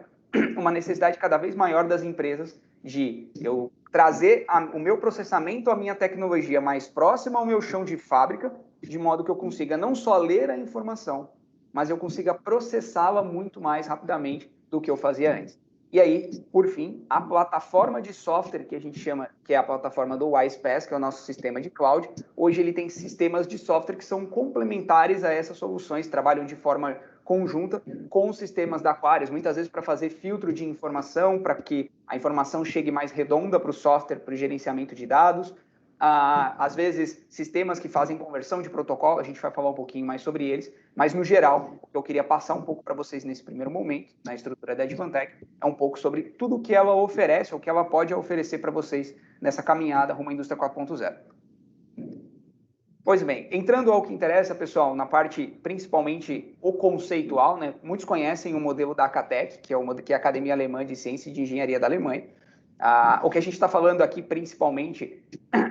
uma necessidade cada vez maior das empresas de eu trazer o meu processamento, a minha tecnologia mais próxima ao meu chão de fábrica, de modo que eu consiga não só ler a informação, mas eu consiga processá-la muito mais rapidamente do que eu fazia antes. E aí, por fim, a plataforma de software que a gente chama, que é a plataforma do WISE-PaaS, que é o nosso sistema de cloud, hoje ele tem sistemas de software que são complementares a essas soluções, trabalham de forma conjunta com os sistemas da Aquarius, muitas vezes para fazer filtro de informação, para que a informação chegue mais redonda para o software, para o gerenciamento de dados, às vezes sistemas que fazem conversão de protocolo, a gente vai falar um pouquinho mais sobre eles, mas no geral, o que eu queria passar um pouco para vocês nesse primeiro momento, na estrutura da Advantech, é um pouco sobre tudo o que ela oferece, ou que ela pode oferecer para vocês nessa caminhada rumo à indústria 4.0. Pois bem, entrando ao que interessa, pessoal, na parte principalmente o conceitual, né? Muitos conhecem o modelo da ACATEC, que é a Academia Alemã de Ciência e de Engenharia da Alemanha. O que a gente está falando aqui principalmente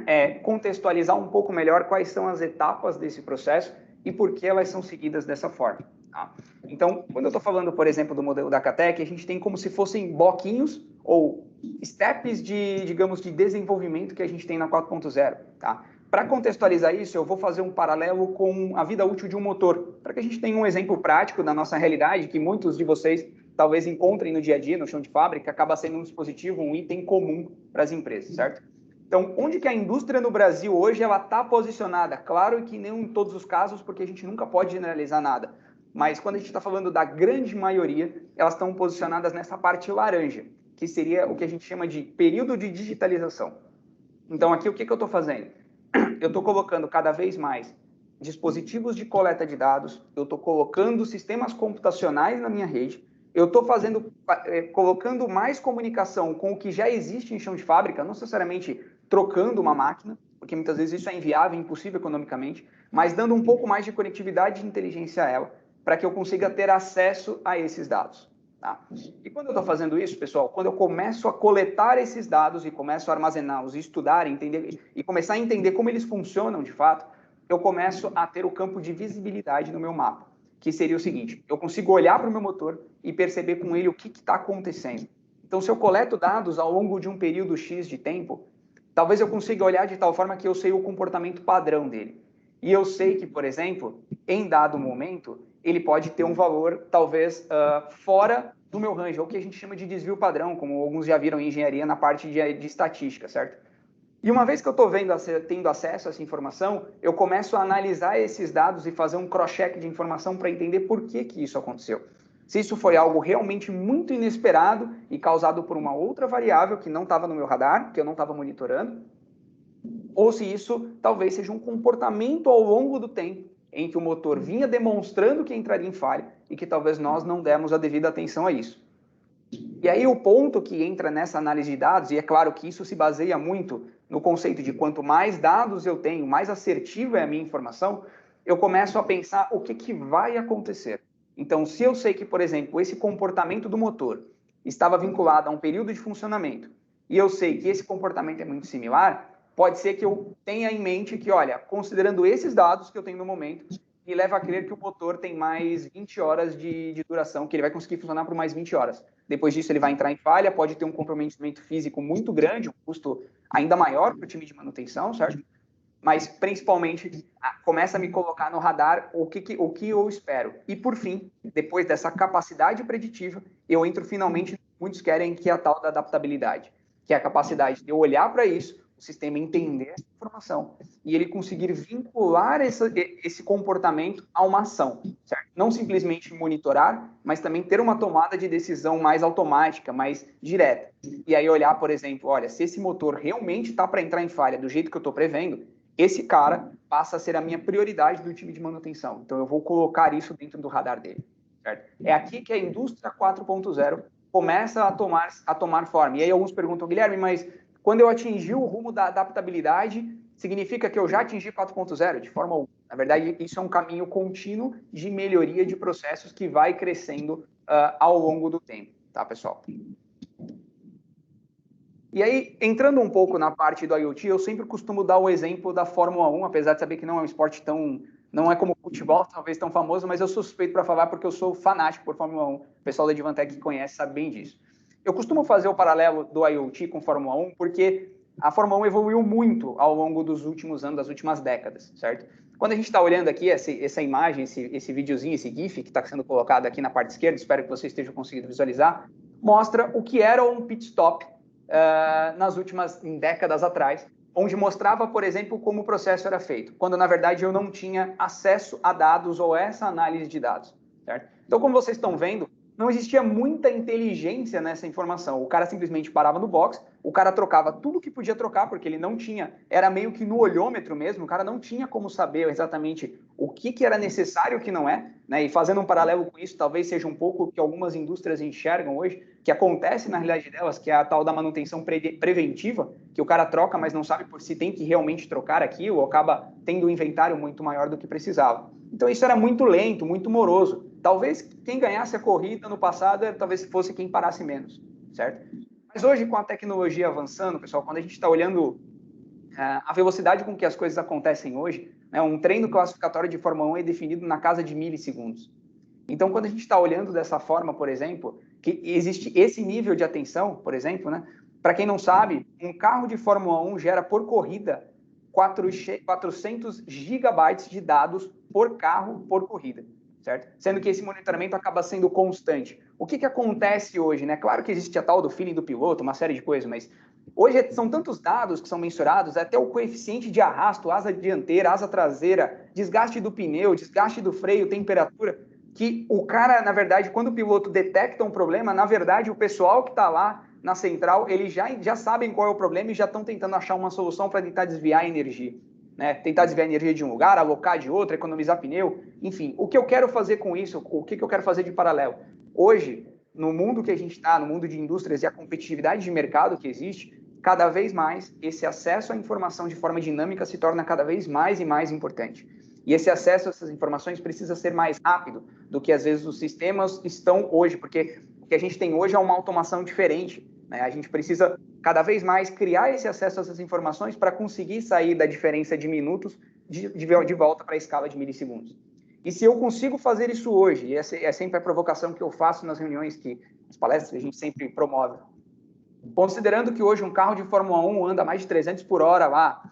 é contextualizar um pouco melhor quais são as etapas desse processo e por que elas são seguidas dessa forma. Tá? Então, quando eu estou falando, por exemplo, do modelo da ACATEC, a gente tem como se fossem bloquinhos ou steps de, digamos, de desenvolvimento que a gente tem na 4.0, tá? Para contextualizar isso, eu vou fazer um paralelo com a vida útil de um motor, para que a gente tenha um exemplo prático da nossa realidade, que muitos de vocês talvez encontrem no dia a dia, no chão de fábrica, acaba sendo um dispositivo, um item comum para as empresas, certo? Então, onde que a indústria no Brasil hoje ela está posicionada? Claro que nem em todos os casos, porque a gente nunca pode generalizar nada, mas quando a gente está falando da grande maioria, elas estão posicionadas nessa parte laranja, que seria o que a gente chama de período de digitalização. Então, aqui o que eu estou fazendo? Eu estou colocando cada vez mais dispositivos de coleta de dados, eu estou colocando sistemas computacionais na minha rede, eu estou colocando mais comunicação com o que já existe em chão de fábrica, não necessariamente trocando uma máquina, porque muitas vezes isso é inviável, impossível economicamente, mas dando um pouco mais de conectividade e inteligência a ela, para que eu consiga ter acesso a esses dados. Tá? E quando eu estou fazendo isso, pessoal, quando eu começo a coletar esses dados e começo a armazená-los, estudar, entender e começar a entender como eles funcionam de fato, eu começo a ter o campo de visibilidade no meu mapa, que seria o seguinte: eu consigo olhar para o meu motor e perceber com ele o que está acontecendo. Então, se eu coleto dados ao longo de um período X de tempo, talvez eu consiga olhar de tal forma que eu sei o comportamento padrão dele. E eu sei que, por exemplo, em dado momento, ele pode ter um valor, talvez, fora do meu range, ou o que a gente chama de desvio padrão, como alguns já viram em engenharia na parte de estatística, certo? E uma vez que eu estou tendo acesso a essa informação, eu começo a analisar esses dados e fazer um cross-check de informação para entender por que isso aconteceu. Se isso foi algo realmente muito inesperado e causado por uma outra variável que não estava no meu radar, que eu não estava monitorando, ou se isso talvez seja um comportamento ao longo do tempo em que o motor vinha demonstrando que entraria em falha e que talvez nós não demos a devida atenção a isso. E aí o ponto que entra nessa análise de dados, e é claro que isso se baseia muito no conceito de quanto mais dados eu tenho, mais assertiva é a minha informação, eu começo a pensar o que vai acontecer. Então, se eu sei que, por exemplo, esse comportamento do motor estava vinculado a um período de funcionamento, e eu sei que esse comportamento é muito similar, pode ser que eu tenha em mente que, olha, considerando esses dados que eu tenho no momento, me leva a crer que o motor tem mais 20 horas de duração, que ele vai conseguir funcionar por mais 20 horas. Depois disso, ele vai entrar em falha, pode ter um comprometimento físico muito grande, um custo ainda maior para o time de manutenção, certo? Mas, principalmente, começa a me colocar no radar o que eu espero. E, por fim, depois dessa capacidade preditiva, eu entro finalmente, muitos querem, que é a tal da adaptabilidade, que é a capacidade de eu olhar para isso, o sistema entender essa informação e ele conseguir vincular esse comportamento a uma ação, certo? Não simplesmente monitorar, mas também ter uma tomada de decisão mais automática, mais direta. E aí olhar, por exemplo, olha, se esse motor realmente está para entrar em falha do jeito que eu estou prevendo, esse cara passa a ser a minha prioridade do time de manutenção. Então eu vou colocar isso dentro do radar dele, certo? É aqui que a indústria 4.0 começa a tomar forma. E aí alguns perguntam, Guilherme, mas quando eu atingir o rumo da adaptabilidade, significa que eu já atingi 4.0? De forma alguma. Na verdade, isso é um caminho contínuo de melhoria de processos que vai crescendo ao longo do tempo, tá, pessoal? E aí, entrando um pouco na parte do IoT, eu sempre costumo dar o exemplo da Fórmula 1, apesar de saber que não é um esporte tão... não é como o futebol, talvez tão famoso, mas eu sou suspeito para falar porque eu sou fanático por Fórmula 1. O pessoal da Advantech que conhece sabe bem disso. Eu costumo fazer o paralelo do IoT com Fórmula 1 porque a Fórmula 1 evoluiu muito ao longo dos últimos anos, das últimas décadas, certo? Quando a gente está olhando aqui essa imagem, esse videozinho, esse GIF que está sendo colocado aqui na parte esquerda, espero que vocês estejam conseguindo visualizar, mostra o que era um pit stop nas últimas décadas atrás, onde mostrava, por exemplo, como o processo era feito, quando, na verdade, eu não tinha acesso a dados ou essa análise de dados, certo? Então, como vocês estão vendo, não existia muita inteligência nessa informação. O cara simplesmente parava no box, o cara trocava tudo que podia trocar, porque ele não tinha, era meio que no olhômetro mesmo, o cara não tinha como saber exatamente o que era necessário e o que não é, né? E fazendo um paralelo com isso, talvez seja um pouco o que algumas indústrias enxergam hoje, que acontece na realidade delas, que é a tal da manutenção preventiva, que o cara troca, mas não sabe por se tem que realmente trocar aquilo, ou acaba tendo um inventário muito maior do que precisava. Então isso era muito lento, muito moroso. Talvez quem ganhasse a corrida no passado, talvez fosse quem parasse menos, certo? Mas hoje, com a tecnologia avançando, pessoal, quando a gente está olhando a velocidade com que as coisas acontecem hoje, né, um treino classificatório de Fórmula 1 é definido na casa de milissegundos. Então, quando a gente está olhando dessa forma, por exemplo, que existe esse nível de atenção, por exemplo, né, Para quem não sabe, um carro de Fórmula 1 gera por corrida 400 gigabytes de dados por carro por corrida, certo? Sendo que esse monitoramento acaba sendo constante. O que acontece hoje, né? Claro que existe a tal do feeling do piloto, uma série de coisas, mas hoje são tantos dados que são mensurados, até o coeficiente de arrasto, asa dianteira, asa traseira, desgaste do pneu, desgaste do freio, temperatura, que o cara, na verdade, quando o piloto detecta um problema, na verdade, o pessoal que está lá na central, eles já sabem qual é o problema e já estão tentando achar uma solução para tentar desviar a energia, né? Tentar desviar a energia de um lugar, alocar de outro, economizar pneu, enfim. O que eu quero fazer com isso, o que eu quero fazer de paralelo? Hoje, no mundo que a gente está, no mundo de indústrias e a competitividade de mercado que existe, cada vez mais esse acesso à informação de forma dinâmica se torna cada vez mais e mais importante. E esse acesso a essas informações precisa ser mais rápido do que, às vezes, os sistemas estão hoje, porque o que a gente tem hoje é uma automação diferente, né? A gente precisa, cada vez mais, criar esse acesso a essas informações para conseguir sair da diferença de minutos de volta para a escala de milissegundos. E se eu consigo fazer isso hoje, e essa é sempre a provocação que eu faço nas reuniões, nas palestras que a gente sempre promove, considerando que hoje um carro de Fórmula 1 anda mais de 300 por hora lá,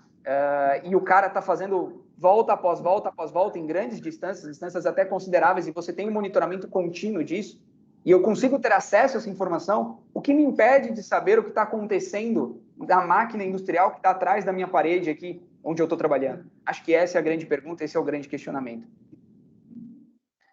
e o cara está fazendo volta após volta em grandes distâncias até consideráveis, e você tem um monitoramento contínuo disso, e eu consigo ter acesso a essa informação, o que me impede de saber o que está acontecendo da máquina industrial que está atrás da minha parede aqui, onde eu estou trabalhando? Acho que essa é a grande pergunta, esse é o grande questionamento.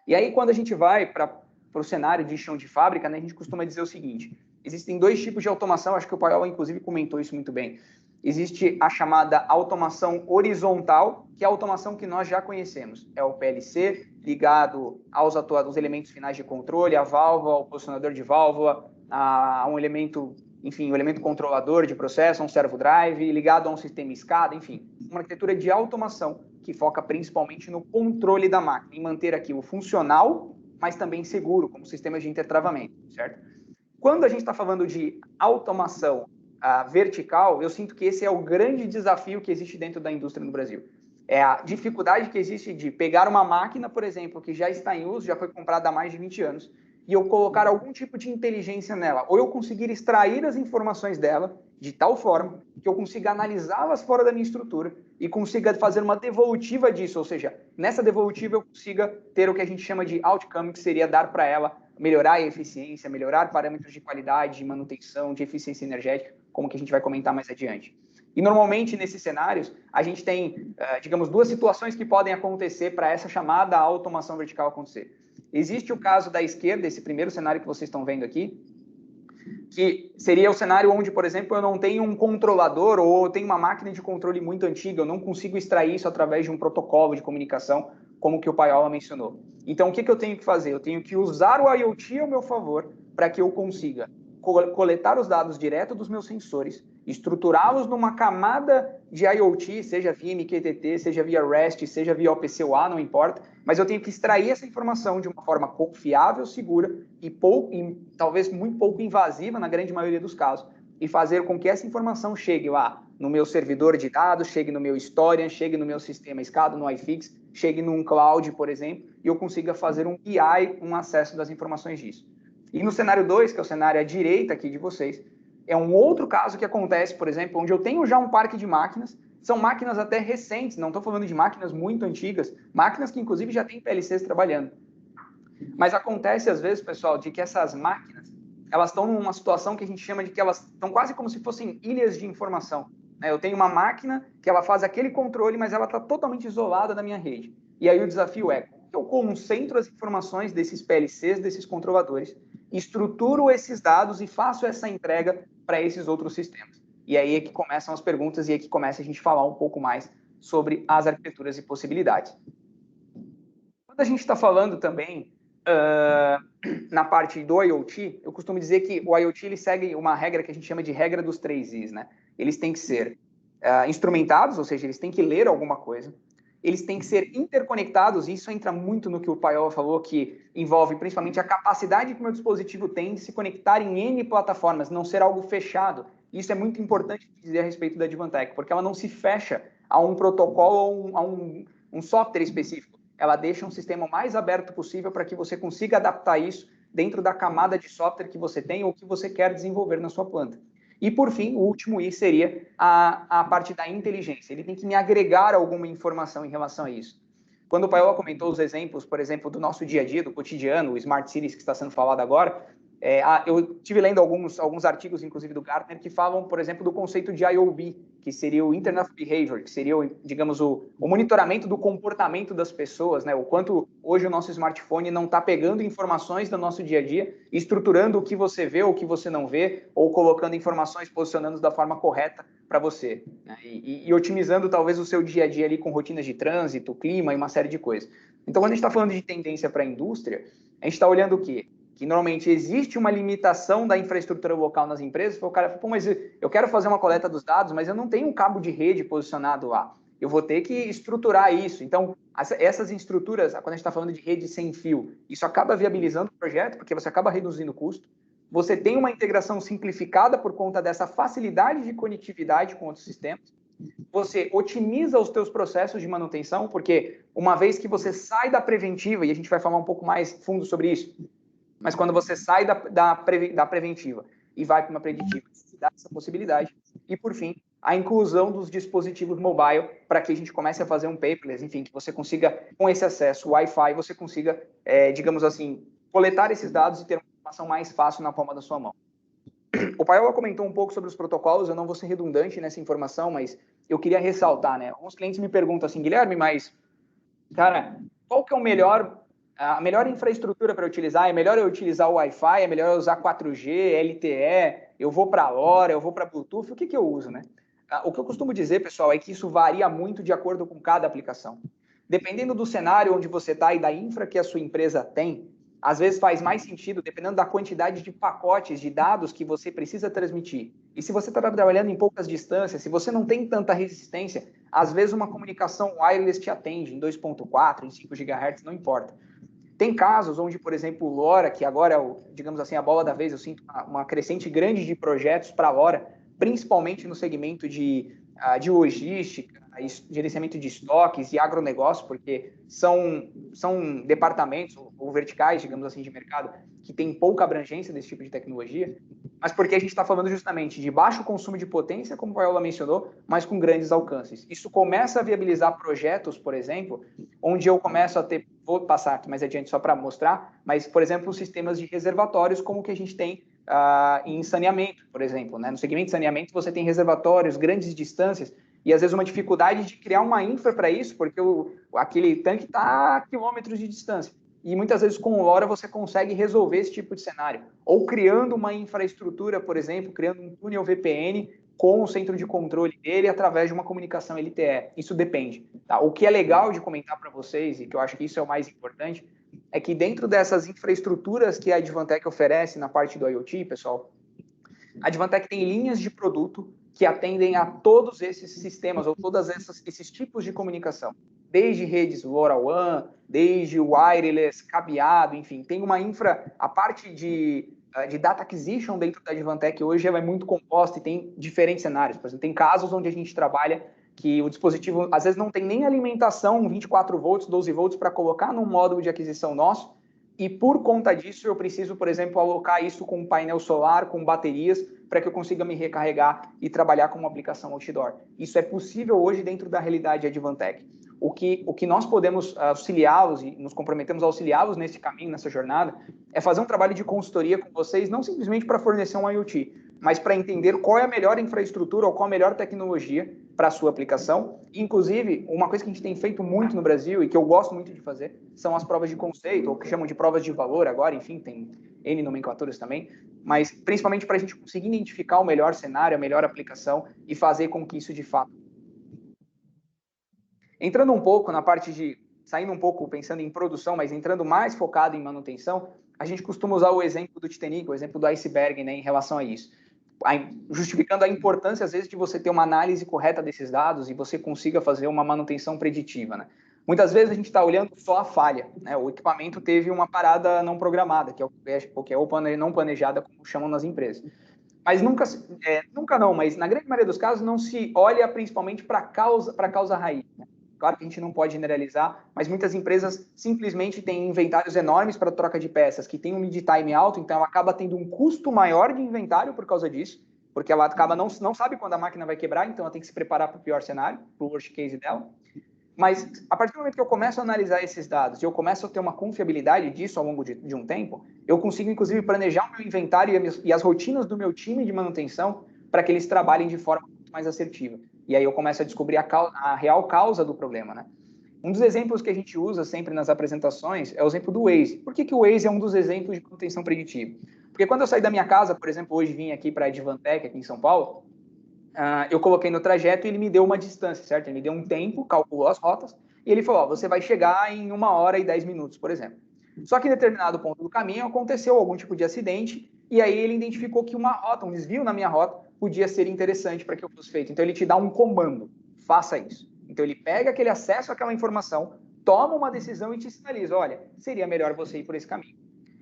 E aí, quando a gente vai para o cenário de chão de fábrica, né, a gente costuma dizer o seguinte: existem dois tipos de automação, acho que o Paiola, inclusive, comentou isso muito bem. Existe a chamada automação horizontal, que é a automação que nós já conhecemos. É o PLC ligado aos elementos finais de controle, a válvula, ao posicionador de válvula, a um elemento, enfim, um elemento controlador de processo, um servo drive, ligado a um sistema SCADA, enfim, uma arquitetura de automação que foca principalmente no controle da máquina, em manter aquilo funcional, mas também seguro, como sistemas de intertravamento, certo? Quando a gente está falando de automação vertical, eu sinto que esse é o grande desafio que existe dentro da indústria no Brasil. É a dificuldade que existe de pegar uma máquina, por exemplo, que já está em uso, já foi comprada há mais de 20 anos, e eu colocar algum tipo de inteligência nela, ou eu conseguir extrair as informações dela de tal forma que eu consiga analisá-las fora da minha estrutura e consiga fazer uma devolutiva disso, ou seja, nessa devolutiva eu consiga ter o que a gente chama de outcome, que seria dar para ela melhorar a eficiência, melhorar parâmetros de qualidade, de manutenção, de eficiência energética, como que a gente vai comentar mais adiante. E normalmente nesses cenários a gente tem, digamos, duas situações que podem acontecer para essa chamada automação vertical acontecer. Existe o caso da esquerda, esse primeiro cenário que vocês estão vendo aqui, que seria o cenário onde, por exemplo, eu não tenho um controlador ou eu tenho uma máquina de controle muito antiga, eu não consigo extrair isso através de um protocolo de comunicação, como que o Paiola mencionou. Então, o que eu tenho que fazer? Eu tenho que usar o IoT ao meu favor para que eu consiga coletar os dados direto dos meus sensores, estruturá-los numa camada de IoT, seja via MQTT, seja via REST, seja via OPC-UA, não importa, mas eu tenho que extrair essa informação de uma forma confiável, segura e talvez muito pouco invasiva na grande maioria dos casos, e fazer com que essa informação chegue lá no meu servidor de dados, chegue no meu Historian, chegue no meu sistema SCADA, no iFix, chegue num cloud, por exemplo, e eu consiga fazer um BI, um acesso das informações disso. E no cenário 2, que é o cenário à direita aqui de vocês, é um outro caso que acontece, por exemplo, onde eu tenho já um parque de máquinas, são máquinas até recentes, não estou falando de máquinas muito antigas, máquinas que inclusive já têm PLCs trabalhando. Mas acontece às vezes, pessoal, de que essas máquinas, elas estão numa situação que a gente chama de que elas estão quase como se fossem ilhas de informação. Eu tenho uma máquina que ela faz aquele controle, mas ela está totalmente isolada da minha rede. E aí o desafio é, eu concentro as informações desses PLCs, desses controladores, estruturo esses dados e faço essa entrega para esses outros sistemas. E aí é que começam as perguntas e é que começa a gente falar um pouco mais sobre as arquiteturas e possibilidades. Quando a gente está falando também na parte do IoT, eu costumo dizer que o IoT ele segue uma regra que a gente chama de regra dos 3 Is, né? Eles têm que ser instrumentados, ou seja, eles têm que ler alguma coisa, eles têm que ser interconectados, e isso entra muito no que o Paiola falou, que envolve principalmente a capacidade que o meu dispositivo tem de se conectar em N plataformas, não ser algo fechado. Isso é muito importante dizer a respeito da Advantech, porque ela não se fecha a um protocolo ou a um software específico. Ela deixa um sistema o mais aberto possível para que você consiga adaptar isso dentro da camada de software que você tem ou que você quer desenvolver na sua planta. E, por fim, o último I seria a parte da inteligência. Ele tem que me agregar alguma informação em relação a isso. Quando o Paiola comentou os exemplos, por exemplo, do nosso dia a dia, do cotidiano, o Smart Cities que está sendo falado agora, eu estive lendo alguns artigos, inclusive do Gartner, que falam, por exemplo, do conceito de IOB, que seria o Internet of Behavior, que seria, digamos, o monitoramento do comportamento das pessoas, né? O quanto hoje o nosso smartphone não está pegando informações do nosso dia a dia, estruturando o que você vê ou o que você não vê, ou colocando informações, posicionando da forma correta para você, né? E otimizando talvez o seu dia a dia ali com rotinas de trânsito, clima e uma série de coisas. Então, quando a gente está falando de tendência para a indústria, a gente está olhando o quê? Que normalmente existe uma limitação da infraestrutura local nas empresas. O cara fala, pô, mas eu quero fazer uma coleta dos dados, mas eu não tenho um cabo de rede posicionado lá. Eu vou ter que estruturar isso. Então, essas estruturas, quando a gente está falando de rede sem fio, isso acaba viabilizando o projeto, porque você acaba reduzindo o custo. Você tem uma integração simplificada por conta dessa facilidade de conectividade com outros sistemas. Você otimiza os teus processos de manutenção, porque uma vez que você sai da preventiva, e a gente vai falar um pouco mais fundo sobre isso, mas quando você sai da preventiva e vai para uma preditiva, dá essa possibilidade. E, por fim, a inclusão dos dispositivos mobile para que a gente comece a fazer um paperless, enfim, que você consiga, com esse acesso Wi-Fi, você consiga, digamos assim, coletar esses dados e ter uma informação mais fácil na palma da sua mão. O Paiola comentou um pouco sobre os protocolos, eu não vou ser redundante nessa informação, mas eu queria ressaltar, né? Alguns clientes me perguntam assim, Guilherme, mas, cara, qual que é a melhor infraestrutura para utilizar? É melhor eu utilizar o Wi-Fi? É melhor eu usar 4G, LTE? Eu vou para LoRa? Eu vou para Bluetooth? O que eu uso, né? O que eu costumo dizer, pessoal, é que isso varia muito de acordo com cada aplicação. Dependendo do cenário onde você está e da infra que a sua empresa tem, às vezes faz mais sentido, dependendo da quantidade de pacotes de dados que você precisa transmitir. E se você está trabalhando em poucas distâncias, se você não tem tanta resistência, às vezes uma comunicação wireless te atende em 2.4, em 5 GHz, não importa. Tem casos onde, por exemplo, o LoRa, que agora é, digamos assim, a bola da vez, eu sinto uma crescente grande de projetos para a LoRa, principalmente no segmento de logística, gerenciamento de estoques e agronegócio, porque são departamentos ou verticais, digamos assim, de mercado, que tem pouca abrangência desse tipo de tecnologia, mas porque a gente está falando justamente de baixo consumo de potência, como a Paiola mencionou, mas com grandes alcances. Isso começa a viabilizar projetos, por exemplo, onde eu começo a ter, vou passar aqui mais adiante só para mostrar, mas, por exemplo, sistemas de reservatórios, como que a gente tem em saneamento, por exemplo, né? No segmento de saneamento, você tem reservatórios, grandes distâncias, e às vezes uma dificuldade de criar uma infra para isso, porque aquele tanque está a quilômetros de distância. E muitas vezes com o LoRa você consegue resolver esse tipo de cenário. Ou criando uma infraestrutura, por exemplo, criando um túnel VPN com o centro de controle dele através de uma comunicação LTE. Isso depende. Tá? O que é legal de comentar para vocês, e que eu acho que isso é o mais importante, é que dentro dessas infraestruturas que a Advantech oferece na parte do IoT, pessoal, a Advantech tem linhas de produto que atendem a todos esses sistemas ou todos esses tipos de comunicação. Desde redes LoRaWAN, desde wireless, cabeado, enfim, tem uma infra, a parte de data acquisition dentro da Advantech hoje ela é muito composta e tem diferentes cenários. Por exemplo, tem casos onde a gente trabalha que o dispositivo às vezes não tem nem alimentação 24 volts, 12 volts para colocar num módulo de aquisição nosso, e por conta disso eu preciso, por exemplo, alocar isso com um painel solar, com baterias, para que eu consiga me recarregar e trabalhar com uma aplicação outdoor. Isso é possível hoje dentro da realidade Advantech. O que nós podemos auxiliá-los e nos comprometemos a auxiliá-los nesse caminho, nessa jornada, é fazer um trabalho de consultoria com vocês, não simplesmente para fornecer um IoT, mas para entender qual é a melhor infraestrutura ou qual a melhor tecnologia para a sua aplicação. Inclusive, uma coisa que a gente tem feito muito no Brasil e que eu gosto muito de fazer são as provas de conceito, ou que chamam de provas de valor agora, enfim, tem N nomenclaturas também, mas principalmente para a gente conseguir identificar o melhor cenário, a melhor aplicação e fazer com que isso de fato. Entrando um pouco na parte de, saindo um pouco pensando em produção, mas entrando mais focado em manutenção, a gente costuma usar o exemplo do Titanic, o exemplo do iceberg, né, em relação a isso. Justificando a importância, às vezes, de você ter uma análise correta desses dados e você consiga fazer uma manutenção preditiva, né? Muitas vezes a gente está olhando só a falha, né? O equipamento teve uma parada não programada, que é o que é não planejada, como chamam nas empresas. Mas nunca não, mas na grande maioria dos casos não se olha principalmente para a causa raiz, né? Claro que a gente não pode generalizar, mas muitas empresas simplesmente têm inventários enormes para troca de peças, que tem um lead time alto, então ela acaba tendo um custo maior de inventário por causa disso, porque ela acaba não sabe quando a máquina vai quebrar, então ela tem que se preparar para o pior cenário, para o worst case dela. Mas, a partir do momento que eu começo a analisar esses dados e eu começo a ter uma confiabilidade disso ao longo de um tempo, eu consigo, inclusive, planejar o meu inventário e as rotinas do meu time de manutenção para que eles trabalhem de forma muito mais assertiva. E aí eu começo a descobrir a real causa do problema, né? Um dos exemplos que a gente usa sempre nas apresentações é o exemplo do Waze. Por que o Waze é um dos exemplos de manutenção preditiva? Porque quando eu saí da minha casa, por exemplo, hoje vim aqui para a Advantech, aqui em São Paulo, eu coloquei no trajeto e ele me deu uma distância, certo? Ele me deu um tempo, calculou as rotas, e ele falou, você vai chegar em 1 hora e 10 minutos, por exemplo. Só que em determinado ponto do caminho aconteceu algum tipo de acidente, e aí ele identificou que uma rota, um desvio na minha rota, podia ser interessante para que eu fosse feito. Então ele te dá um comando, faça isso. Então ele pega aquele acesso àquela informação, toma uma decisão e te sinaliza, olha, seria melhor você ir por esse caminho.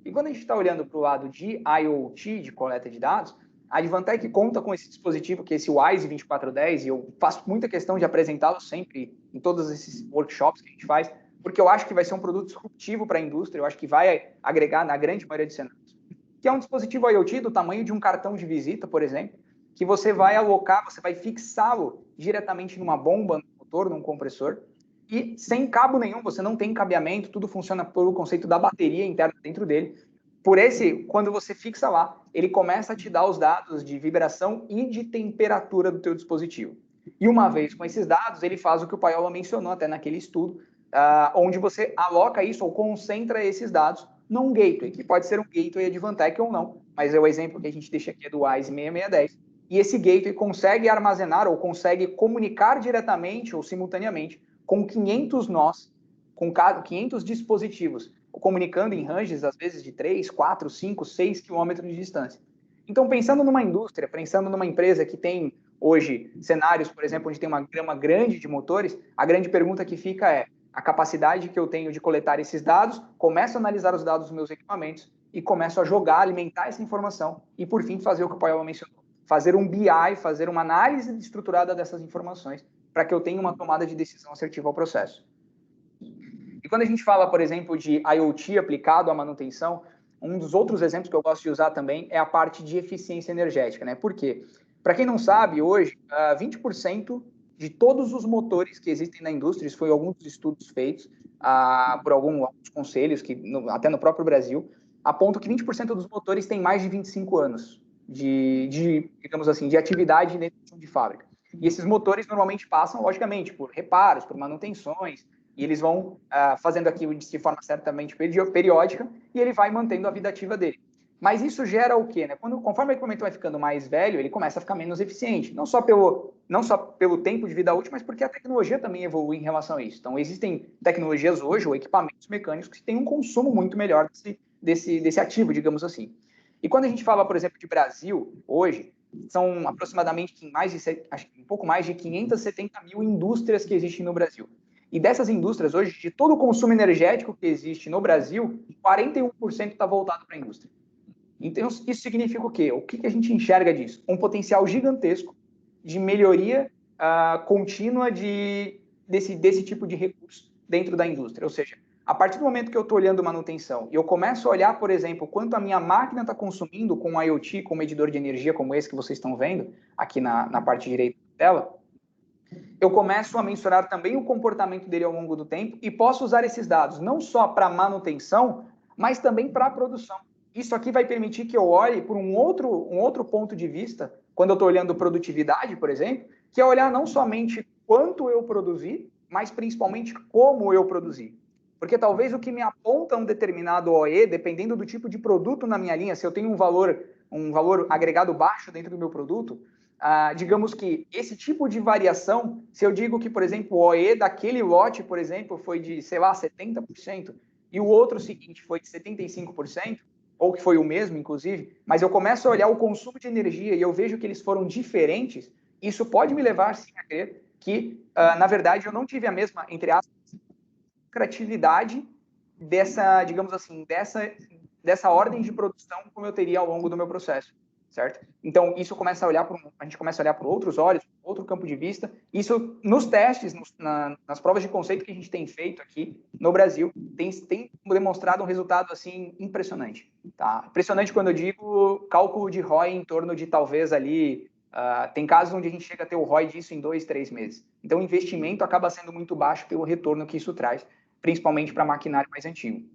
E quando a gente está olhando para o lado de IoT, de coleta de dados, a Advantech conta com esse dispositivo, que é esse WISE 2410, e eu faço muita questão de apresentá-lo sempre em todos esses workshops que a gente faz, porque eu acho que vai ser um produto disruptivo para a indústria, eu acho que vai agregar na grande maioria de cenários. Que é um dispositivo IoT do tamanho de um cartão de visita, por exemplo, que você vai alocar, você vai fixá-lo diretamente numa bomba, num motor, num compressor, e sem cabo nenhum, você não tem cabeamento, tudo funciona pelo conceito da bateria interna dentro dele. Quando você fixa lá, ele começa a te dar os dados de vibração e de temperatura do teu dispositivo. E uma vez com esses dados, ele faz o que o Paiola mencionou até naquele estudo, onde você aloca isso ou concentra esses dados num gateway, que pode ser um gateway Advantech ou não, mas é o exemplo que a gente deixa aqui é do WISE 6610, e esse gateway consegue armazenar ou consegue comunicar diretamente ou simultaneamente com 500 nós, com 500 dispositivos, comunicando em ranges, às vezes, de 3, 4, 5, 6 quilômetros de distância. Então, pensando numa indústria, pensando numa empresa que tem hoje cenários, por exemplo, onde tem uma gama grande de motores, a grande pergunta que fica é a capacidade que eu tenho de coletar esses dados, começo a analisar os dados dos meus equipamentos e começo a jogar, alimentar essa informação e, por fim, fazer o que o Paiola mencionou, fazer um BI, fazer uma análise estruturada dessas informações para que eu tenha uma tomada de decisão assertiva ao processo. E quando a gente fala, por exemplo, de IoT aplicado à manutenção, um dos outros exemplos que eu gosto de usar também é a parte de eficiência energética, né? Por quê? Para quem não sabe, hoje, 20% de todos os motores que existem na indústria, isso foi alguns estudos feitos por alguns conselhos, até no próprio Brasil, apontam que 20% dos motores têm mais de 25 anos digamos assim, de atividade dentro de fábrica. E esses motores normalmente passam, logicamente, por reparos, por manutenções, e eles vão fazendo aquilo de forma certamente periódica, e ele vai mantendo a vida ativa dele. Mas isso gera o quê? Né? Conforme o equipamento vai ficando mais velho, ele começa a ficar menos eficiente. Não só pelo tempo de vida útil, mas porque a tecnologia também evolui em relação a isso. Então, existem tecnologias hoje, ou equipamentos mecânicos, que têm um consumo muito melhor desse ativo, digamos assim. E quando a gente fala, por exemplo, de Brasil, hoje, são aproximadamente um pouco mais de 570 mil indústrias que existem no Brasil. E dessas indústrias, hoje, de todo o consumo energético que existe no Brasil, 41% está voltado para a indústria. Então, isso significa o quê? O que a gente enxerga disso? Um potencial gigantesco de melhoria contínua desse tipo de recurso dentro da indústria. Ou seja, a partir do momento que eu estou olhando manutenção e eu começo a olhar, por exemplo, quanto a minha máquina está consumindo com um IoT, com um medidor de energia como esse que vocês estão vendo aqui na parte direita da tela, eu começo a mensurar também o comportamento dele ao longo do tempo e posso usar esses dados não só para manutenção, mas também para a produção. Isso aqui vai permitir que eu olhe por um outro ponto de vista, quando eu estou olhando produtividade, por exemplo, que é olhar não somente quanto eu produzi, mas principalmente como eu produzi. Porque talvez o que me aponta um determinado OE, dependendo do tipo de produto na minha linha, se eu tenho um valor agregado baixo dentro do meu produto, digamos que esse tipo de variação, se eu digo que, por exemplo, o OE daquele lote, por exemplo, foi de, sei lá, 70%, e o outro seguinte foi de 75%, ou que foi o mesmo, inclusive, mas eu começo a olhar o consumo de energia e eu vejo que eles foram diferentes, isso pode me levar, sim, a crer que, na verdade, eu não tive a mesma, entre aspas, lucratividade digamos assim, dessa ordem de produção como eu teria ao longo do meu processo, certo? Então, isso a gente começa a olhar por outros olhos, outro campo de vista. Isso nos testes, nas provas de conceito que a gente tem feito aqui no Brasil, tem demonstrado um resultado assim impressionante. Tá? Impressionante quando eu digo cálculo de ROI em torno de talvez ali, tem casos onde a gente chega a ter o ROI disso em 2, 3 meses. Então o investimento acaba sendo muito baixo pelo retorno que isso traz, principalmente para maquinário mais antigo.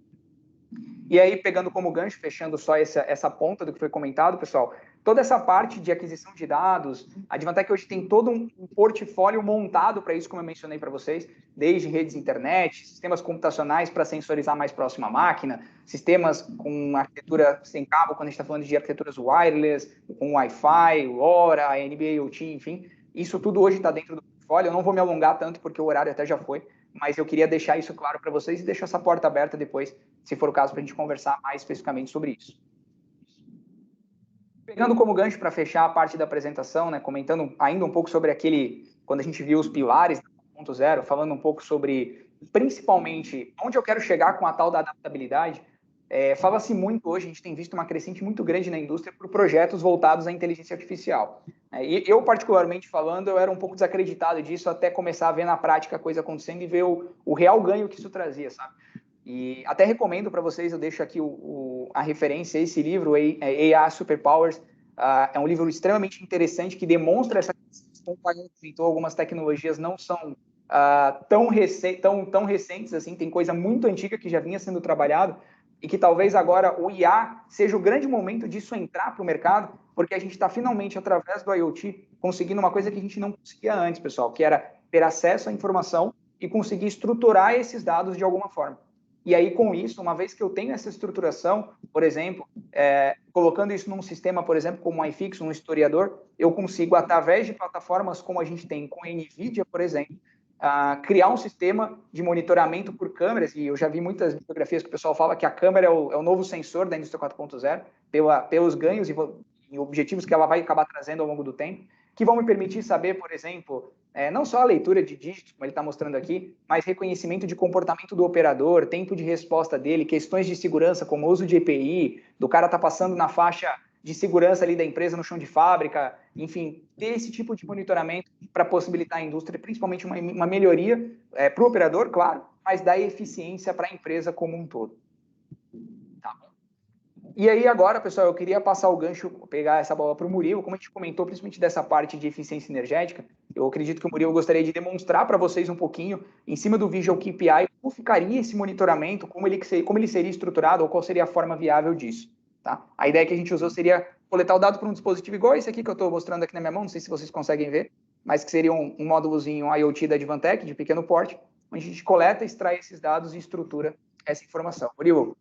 E aí, pegando como gancho, fechando só essa ponta do que foi comentado, pessoal, toda essa parte de aquisição de dados, a Advantech hoje tem todo um portfólio montado para isso, como eu mencionei para vocês, desde redes internet, sistemas computacionais para sensorizar mais próximo à máquina, sistemas com arquitetura sem cabo, quando a gente está falando de arquiteturas wireless, com Wi-Fi, LoRa, NBA IoT, enfim, isso tudo hoje está dentro do portfólio. Eu não vou me alongar tanto, porque o horário até já foi, mas eu queria deixar isso claro para vocês e deixar essa porta aberta depois, se for o caso, para a gente conversar mais especificamente sobre isso. Pegando como gancho para fechar a parte da apresentação, né, comentando ainda um pouco sobre quando a gente viu os pilares da 1.0, falando um pouco sobre, principalmente, onde eu quero chegar com a tal da adaptabilidade. Fala-se muito hoje, a gente tem visto uma crescente muito grande na indústria por projetos voltados à inteligência artificial. E eu, particularmente falando, eu era um pouco desacreditado disso até começar a ver na prática a coisa acontecendo e ver o real ganho que isso trazia, sabe? E até recomendo para vocês, eu deixo aqui a referência, esse livro, AI Superpowers, é um livro extremamente interessante que demonstra essa questão, como algumas tecnologias não são tão recentes assim, tem coisa muito antiga que já vinha sendo trabalhado, e que talvez agora o IA seja o grande momento disso entrar para o mercado, porque a gente está finalmente, através do IoT, conseguindo uma coisa que a gente não conseguia antes, pessoal, que era ter acesso à informação e conseguir estruturar esses dados de alguma forma. E aí, com isso, uma vez que eu tenho essa estruturação, por exemplo, colocando isso num sistema, por exemplo, como o iFix, um historiador, eu consigo, através de plataformas como a gente tem com a NVIDIA, por exemplo, criar um sistema de monitoramento por câmeras, e eu já vi muitas fotografias que o pessoal fala que a câmera é o novo sensor da indústria 4.0, pelos ganhos e objetivos que ela vai acabar trazendo ao longo do tempo, que vão me permitir saber, por exemplo, não só a leitura de dígitos, como ele está mostrando aqui, mas reconhecimento de comportamento do operador, tempo de resposta dele, questões de segurança, como o uso de EPI, do cara tá passando na faixa de segurança ali da empresa no chão de fábrica, enfim, ter esse tipo de monitoramento para possibilitar a indústria, principalmente uma melhoria para o operador, claro, mas dar eficiência para a empresa como um todo. Tá. E aí agora, pessoal, eu queria passar o gancho, pegar essa bola para o Murilo, como a gente comentou, principalmente dessa parte de eficiência energética, eu acredito que o Murilo gostaria de demonstrar para vocês um pouquinho, em cima do Visual KPI, como ficaria esse monitoramento, como ele seria estruturado, ou qual seria a forma viável disso. Tá? A ideia que a gente usou seria coletar o dado por um dispositivo igual esse aqui que eu estou mostrando aqui na minha mão, não sei se vocês conseguem ver, mas que seria um módulozinho IoT da Advantech, de pequeno porte, onde a gente coleta, extrai esses dados e estrutura essa informação. Murilo,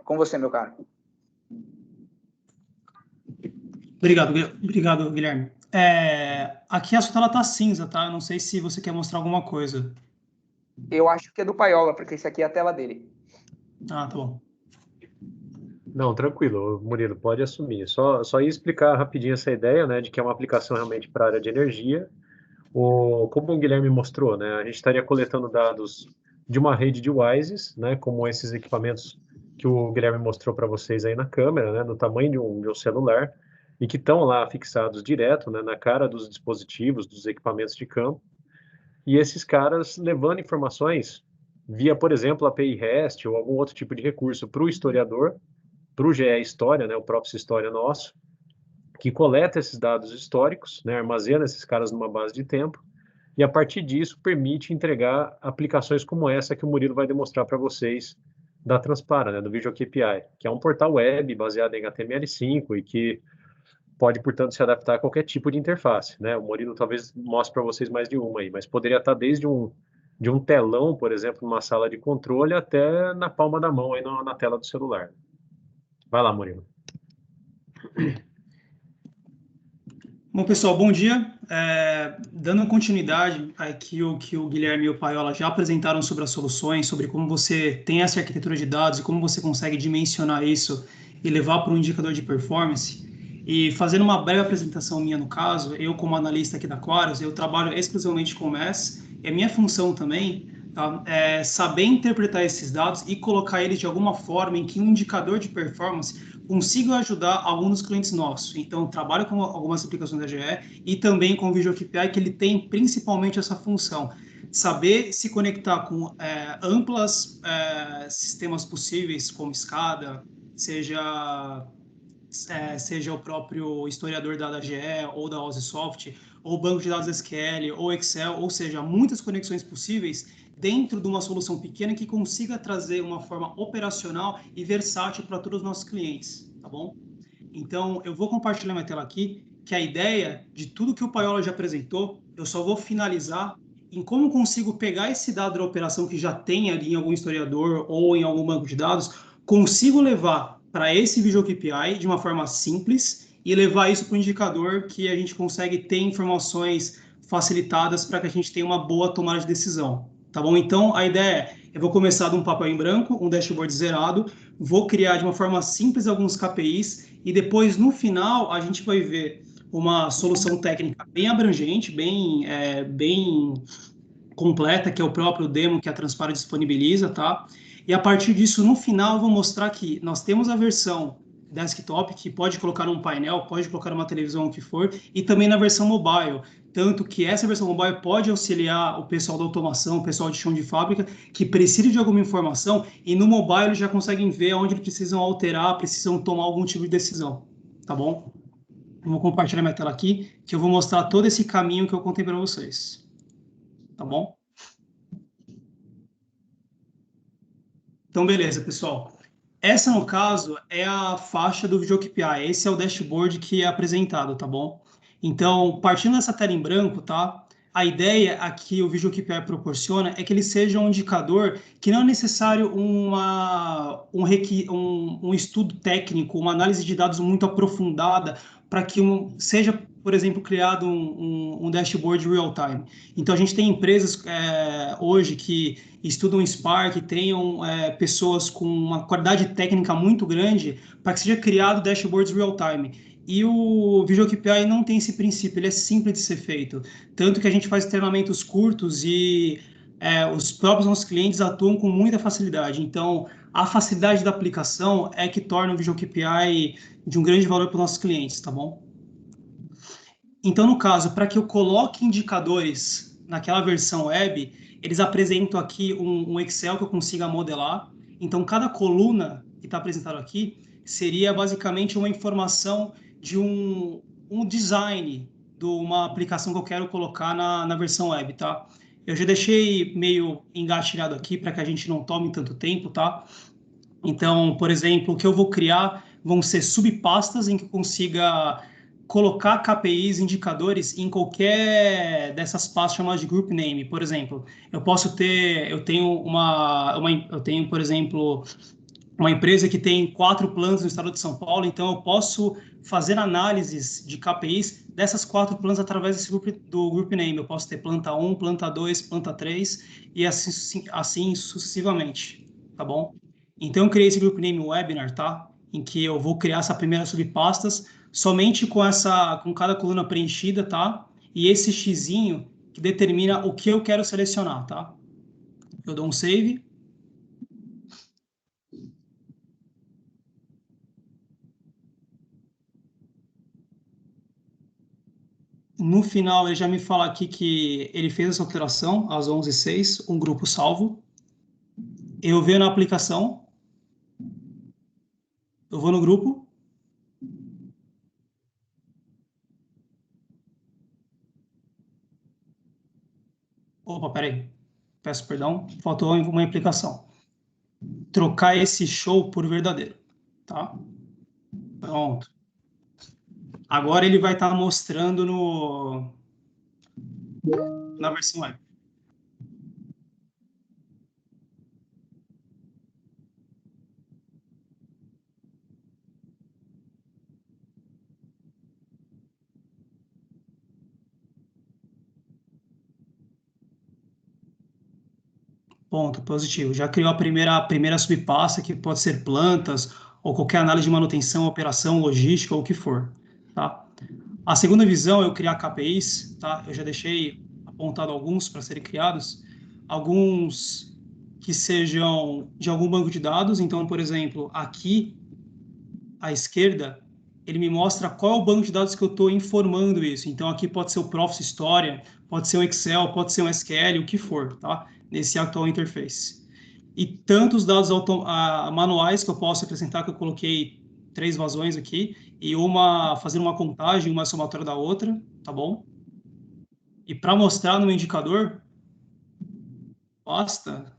com você, meu caro. Obrigado, Guilherme. Aqui a sua tela está cinza, tá? Eu não sei se você quer mostrar alguma coisa. Eu acho que é do Paiola, porque esse aqui é a tela dele. Ah, tá bom. Não, tranquilo, Murilo, pode assumir. Só ia explicar rapidinho essa ideia, né, de que é uma aplicação realmente para a área de energia. Como o Guilherme mostrou, né, a gente estaria coletando dados de uma rede de WISEs, né, como esses equipamentos que o Guilherme mostrou para vocês aí na câmera, né, no tamanho de um celular, e que estão lá fixados direto, né, na cara dos dispositivos, dos equipamentos de campo, e esses caras levando informações via, por exemplo, API REST ou algum outro tipo de recurso para o historiador, para o GE História, né, o próprio História nosso, que coleta esses dados históricos, né, armazena esses caras numa base de tempo, e a partir disso permite entregar aplicações como essa que o Murilo vai demonstrar para vocês da Transpara, né, do Visual KPI, que é um portal web baseado em HTML5 e que pode, portanto, se adaptar a qualquer tipo de interface, né? O Murilo talvez mostre para vocês mais de uma aí, mas poderia estar desde de um telão, por exemplo, numa sala de controle, até na palma da mão aí na tela do celular. Vai lá, Murilo. Bom, pessoal, bom dia. Dando continuidade aqui o que o Guilherme e o Paiola já apresentaram sobre as soluções, sobre como você tem essa arquitetura de dados e como você consegue dimensionar isso e levar para um indicador de performance. E fazendo uma breve apresentação minha no caso, eu como analista aqui da Aquarius, eu trabalho exclusivamente com MES, e a minha função também é saber interpretar esses dados e colocar eles de alguma forma em que um indicador de performance consigo ajudar alguns dos clientes nossos. Então, trabalho com algumas aplicações da GE e também com o Visual KPI, que ele tem principalmente essa função, saber se conectar com amplas sistemas possíveis, como SCADA, seja o próprio historiador da GE ou da OSIsoft, ou banco de dados SQL, ou Excel, ou seja, muitas conexões possíveis dentro de uma solução pequena que consiga trazer uma forma operacional e versátil para todos os nossos clientes, tá bom? Então, eu vou compartilhar minha tela aqui, que a ideia de tudo que o Paiola já apresentou, eu só vou finalizar em como consigo pegar esse dado da operação que já tem ali em algum historiador ou em algum banco de dados, consigo levar para esse Visual KPI de uma forma simples e levar isso para o indicador que a gente consegue ter informações facilitadas para que a gente tenha uma boa tomada de decisão, tá bom? Então, a ideia é, eu vou começar de um papel em branco, um dashboard zerado, vou criar de uma forma simples alguns KPIs e depois, no final, a gente vai ver uma solução técnica bem abrangente, bem completa, que é o próprio demo que a Transpara disponibiliza, tá? E a partir disso, no final, eu vou mostrar que nós temos a versão desktop, que pode colocar num painel, pode colocar numa televisão, o que for, e também na versão mobile. Tanto que essa versão mobile pode auxiliar o pessoal da automação, o pessoal de chão de fábrica, que precisa de alguma informação, e no mobile eles já conseguem ver onde eles precisam alterar, precisam tomar algum tipo de decisão, tá bom? Eu vou compartilhar minha tela aqui, que eu vou mostrar todo esse caminho que eu contei para vocês, tá bom? Então, beleza, pessoal. Essa, no caso, é a faixa do Visual KPI. Esse é o dashboard que é apresentado, tá bom? Então, partindo dessa tela em branco, tá? A ideia aqui o Visual KPI proporciona é que ele seja um indicador que não é necessário um estudo técnico, uma análise de dados muito aprofundada para que seja, por exemplo, criado um dashboard real-time. Então, a gente tem empresas hoje que estudam Spark, tenham pessoas com uma qualidade técnica muito grande para que seja criado dashboards real-time. E o Visual KPI não tem esse princípio, ele é simples de ser feito. Tanto que a gente faz treinamentos curtos e os próprios nossos clientes atuam com muita facilidade. Então, a facilidade da aplicação é que torna o Visual KPI de um grande valor para os nossos clientes, tá bom? Então, no caso, para que eu coloque indicadores naquela versão web, eles apresentam aqui um Excel que eu consiga modelar. Então, cada coluna que está apresentado aqui seria basicamente uma informação de um design de uma aplicação que eu quero colocar na versão web, tá? Eu já deixei meio engatilhado aqui para que a gente não tome tanto tempo, tá? Então, por exemplo, o que eu vou criar vão ser subpastas em que eu consiga colocar KPIs, indicadores em qualquer dessas pastas chamadas de group name. Por exemplo, eu tenho, por exemplo, uma empresa que tem 4 plantas no estado de São Paulo, então eu posso fazer análises de KPIs dessas 4 plantas através do group name. Eu posso ter planta 1, planta 2, planta 3 e assim sucessivamente, tá bom? Então eu criei esse group name webinar, tá? Em que eu vou criar essa primeira subpastas somente com cada coluna preenchida, tá? E esse xizinho que determina o que eu quero selecionar, tá? Eu dou um save. No final, ele já me fala aqui que ele fez essa alteração às 11h06, um grupo salvo. Eu venho na aplicação, eu vou no grupo. Opa, peraí. Peço perdão, faltou uma implicação. Trocar esse show por verdadeiro, tá? Pronto. Agora ele vai estar mostrando na versão web. Ponto positivo. Já criou a primeira subpasta, que pode ser plantas, ou qualquer análise de manutenção, operação, logística, ou o que for, tá? A segunda visão é eu criar KPIs, tá? Eu já deixei apontado alguns para serem criados. Alguns que sejam de algum banco de dados. Então, por exemplo, aqui à esquerda, ele me mostra qual é o banco de dados que eu estou informando isso. Então, aqui pode ser o Profit História, pode ser um Excel, pode ser um SQL, o que for, tá? Nesse Actual Interface. E tantos dados manuais que eu posso acrescentar, que eu coloquei 3 vazões aqui, e fazendo uma contagem, uma somatória da outra, tá bom? E para mostrar no indicador, basta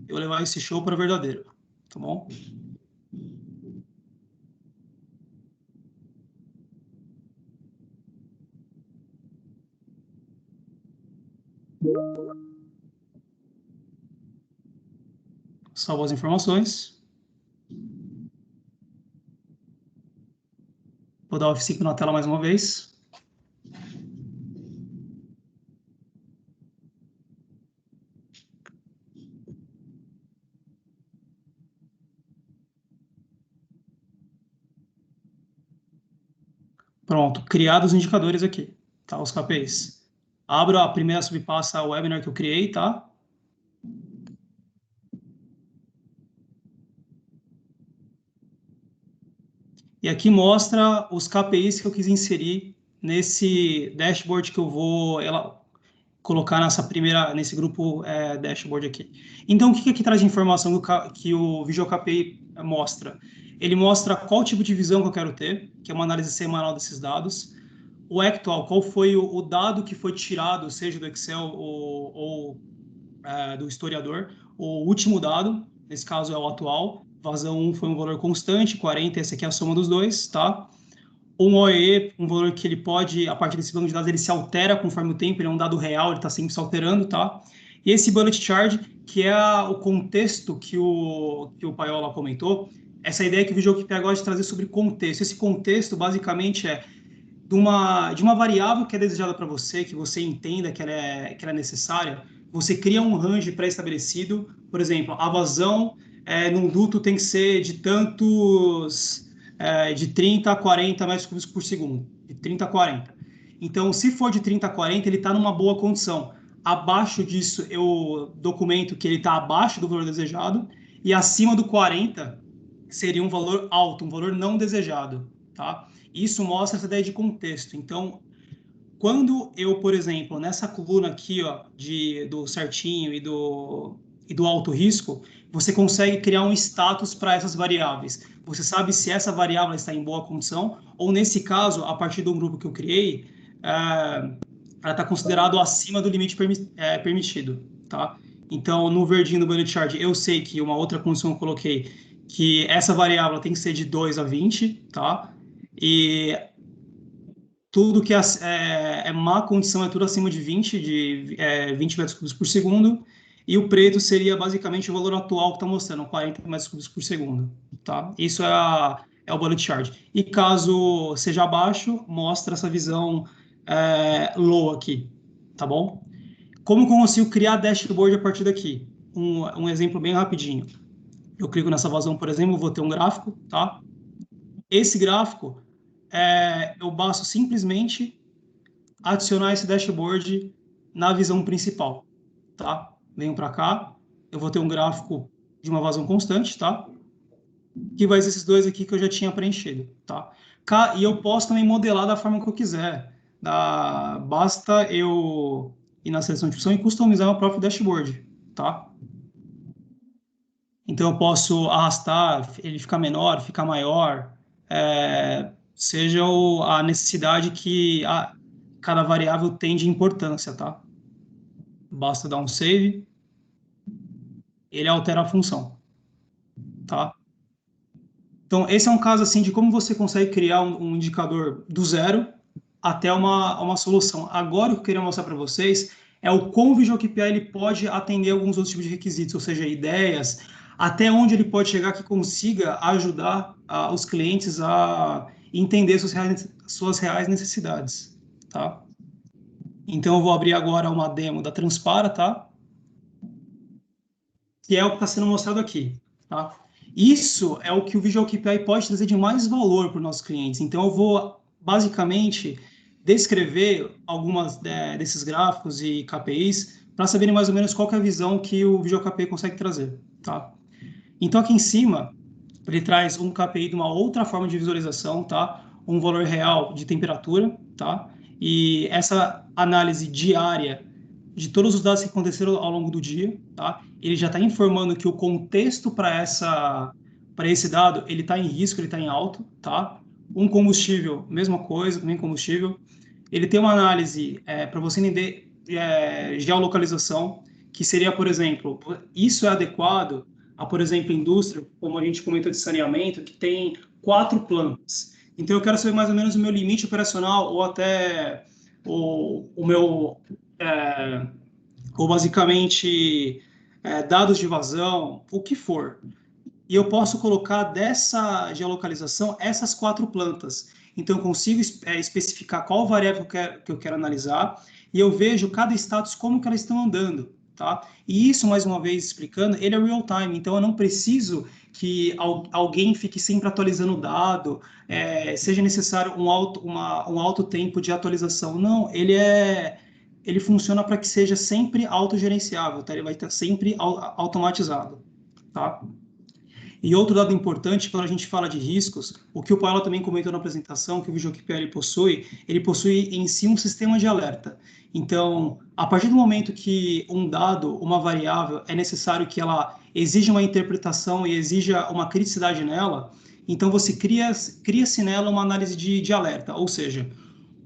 eu levar esse show para verdadeiro, tá bom? Salvo as informações. Vou dar o F5 na tela mais uma vez. Pronto, criados os indicadores aqui, tá? Os KPIs. Abro a primeira subpasta webinar que eu criei, tá? E aqui mostra os KPIs que eu quis inserir nesse dashboard que eu vou colocar nesse grupo dashboard aqui. Então, o que aqui traz de informação que o Visual KPI mostra? Ele mostra qual tipo de visão que eu quero ter, que é uma análise semanal desses dados. O actual, qual foi o dado que foi tirado, seja do Excel ou do historiador. O último dado, nesse caso é o atual. Vazão 1 foi um valor constante, 40, esse aqui é a soma dos dois, tá? Um OE, um valor que ele pode, a partir desse banco de dados, ele se altera conforme o tempo, ele é um dado real, ele está sempre se alterando, tá? E esse bullet charge, que é o contexto que o Paiola comentou, essa ideia que o Visual KPI gosta de trazer sobre contexto. Esse contexto, basicamente, é de uma variável que é desejada para você, que você entenda que ela é necessária, você cria um range pré-estabelecido. Por exemplo, a vazão num duto tem que ser de tantos, de 30 a 40 metros cúbicos por segundo, de 30 a 40. Então, se for de 30 a 40, ele está numa boa condição. Abaixo disso, eu documento que ele está abaixo do valor desejado, e acima do 40 seria um valor alto, um valor não desejado, tá? Isso mostra essa ideia de contexto. Então, quando eu, por exemplo, nessa coluna aqui, ó, do certinho e do alto risco, você consegue criar um status para essas variáveis. Você sabe se essa variável está em boa condição, ou nesse caso, a partir do grupo que eu criei, ela está considerado acima do limite permitido, tá? Então, no verdinho do bullet chart, eu sei que uma outra condição que eu coloquei, que essa variável tem que ser de 2 a 20, tá? E tudo que é má condição é tudo acima de 20, 20 metros cúbicos por segundo, e o preto seria basicamente o valor atual que está mostrando, 40 metros cúbicos por segundo, tá? Isso é o bullet chart. E caso seja abaixo, mostra essa visão low aqui, tá bom? Como eu consigo criar dashboard a partir daqui? Um exemplo bem rapidinho. Eu clico nessa vazão, por exemplo, vou ter um gráfico, tá? Esse gráfico, eu basta simplesmente adicionar esse dashboard na visão principal, tá? Venho para cá, eu vou ter um gráfico de uma vazão constante, tá? Que vai ser esses dois aqui que eu já tinha preenchido, tá? E eu posso também modelar da forma que eu quiser. Basta eu ir na seleção de opção e customizar o próprio dashboard, tá? Então, eu posso arrastar, ele ficar menor, ficar maior, seja a necessidade que cada variável tem de importância, tá? Basta dar um save, ele altera a função, tá? Então, esse é um caso, assim, de como você consegue criar um indicador do zero até uma solução. Agora, o que eu queria mostrar para vocês é o como o Visual KPI ele pode atender alguns outros tipos de requisitos, ou seja, ideias, até onde ele pode chegar que consiga ajudar os clientes a entender suas reais necessidades, tá? Então, eu vou abrir agora uma demo da Transpara, tá? Que é o que está sendo mostrado aqui, tá? Isso é o que o Visual KPI pode trazer de mais valor para os nossos clientes. Então, eu vou, basicamente, descrever algumas desses gráficos e KPIs para saberem mais ou menos qual que é a visão que o Visual KPI consegue trazer, tá? Então, aqui em cima, ele traz um KPI de uma outra forma de visualização, tá? Um valor real de temperatura, tá? E essa análise diária de todos os dados que aconteceram ao longo do dia, tá? Ele já está informando que o contexto para esse dado, ele está em risco, ele está em alto, tá? Um combustível, mesma coisa, também combustível. Ele tem uma análise para você entender geolocalização, que seria, por exemplo, isso é adequado a, por exemplo, indústria, como a gente comentou de saneamento, que tem 4 plantas. Então, eu quero saber mais ou menos o meu limite operacional ou até o meu, ou basicamente, dados de vazão, o que for. E eu posso colocar dessa geolocalização essas 4 plantas. Então, eu consigo especificar qual variável que eu quero analisar e eu vejo cada status como que elas estão andando, tá? E isso, mais uma vez explicando, ele é real time, então eu não preciso que alguém fique sempre atualizando o dado, seja necessário um alto tempo de atualização. Não, ele funciona para que seja sempre autogerenciável, tá? Ele vai estar sempre automatizado, tá? E outro dado importante, quando a gente fala de riscos, o que o Paola também comentou na apresentação, que o VisualKPI ele possui em si um sistema de alerta. Então, a partir do momento que um dado, uma variável, é necessário que ela exija uma interpretação e exija uma criticidade nela, então você cria-se nela uma análise de alerta, ou seja,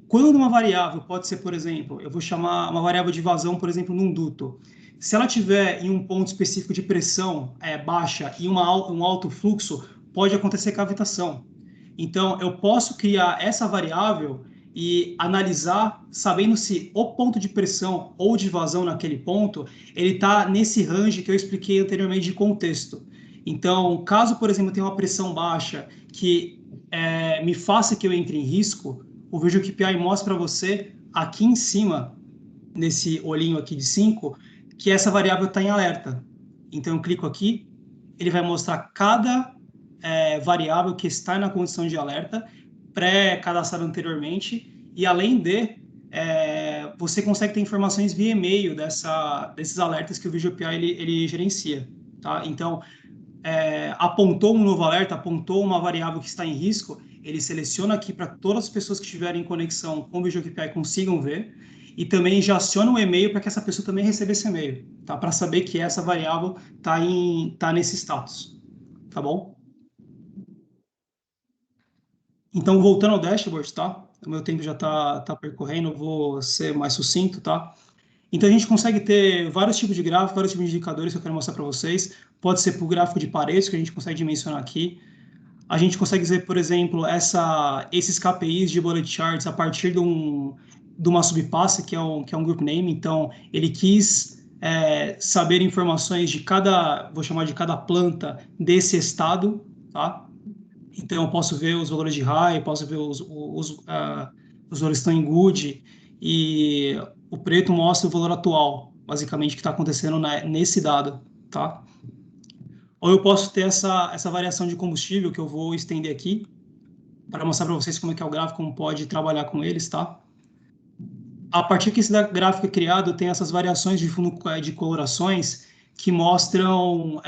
quando uma variável pode ser, por exemplo, eu vou chamar uma variável de vazão, por exemplo, num duto. Se ela tiver em um ponto específico de pressão baixa e um alto fluxo, pode acontecer cavitação. Então, eu posso criar essa variável e analisar, sabendo se o ponto de pressão ou de vazão naquele ponto, ele está nesse range que eu expliquei anteriormente de contexto. Então, caso, por exemplo, eu tenha uma pressão baixa que me faça que eu entre em risco, o VisualKPI mostra para você aqui em cima, nesse olhinho aqui de 5, que essa variável está em alerta. Então, eu clico aqui, ele vai mostrar cada variável que está na condição de alerta, pré-cadastrada anteriormente, e além de, você consegue ter informações via e-mail desses alertas que o VisualKPI ele gerencia. Tá? Então, apontou um novo alerta, apontou uma variável que está em risco, ele seleciona aqui para todas as pessoas que estiverem em conexão com o VisualKPI consigam ver, e também já aciona um e-mail para que essa pessoa também receba esse e-mail, tá? Para saber que essa variável tá nesse status, tá bom? Então, voltando ao dashboard, tá? O meu tempo já tá percorrendo, eu vou ser mais sucinto, tá? Então, a gente consegue ter vários tipos de gráficos, vários tipos de indicadores que eu quero mostrar para vocês. Pode ser por gráfico de paredes, que a gente consegue dimensionar aqui. A gente consegue ver, por exemplo, esses KPIs de bullet charts a partir de uma subpasta, que é um group name. Então, ele quis saber informações de vou chamar de cada planta desse estado, tá? Então, eu posso ver os valores de high, posso ver os valores que estão em good, e o preto mostra o valor atual, basicamente, que está acontecendo nesse dado, tá? Ou eu posso ter essa variação de combustível, que eu vou estender aqui, para mostrar para vocês como é que é o gráfico, como pode trabalhar com eles, tá? A partir que esse gráfico é criado, tem essas variações de fundo de colorações que mostram,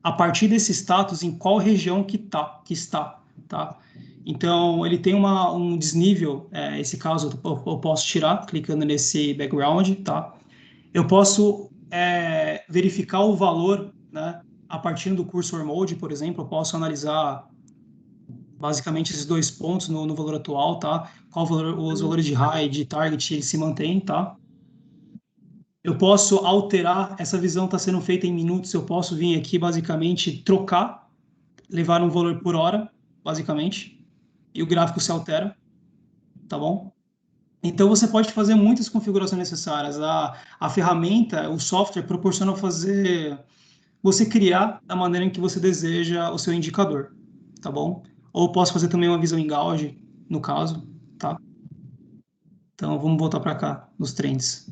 a partir desse status, em qual região que está, tá? Então, ele tem um desnível, esse caso eu posso tirar, clicando nesse background, tá? Eu posso verificar o valor, né? A partir do cursor mode, por exemplo, eu posso analisar basicamente esses 2 pontos no valor atual, tá? Os valores de high, de target, eles se mantêm, tá? Eu posso alterar, essa visão está sendo feita em minutos, eu posso vir aqui, basicamente, trocar, levar um valor por hora, basicamente, e o gráfico se altera, tá bom? Então, você pode fazer muitas configurações necessárias. A ferramenta, o software, proporciona você criar da maneira em que você deseja o seu indicador, tá bom? Ou posso fazer também uma visão em gauge, no caso, tá? Então, vamos voltar para cá, nos trends.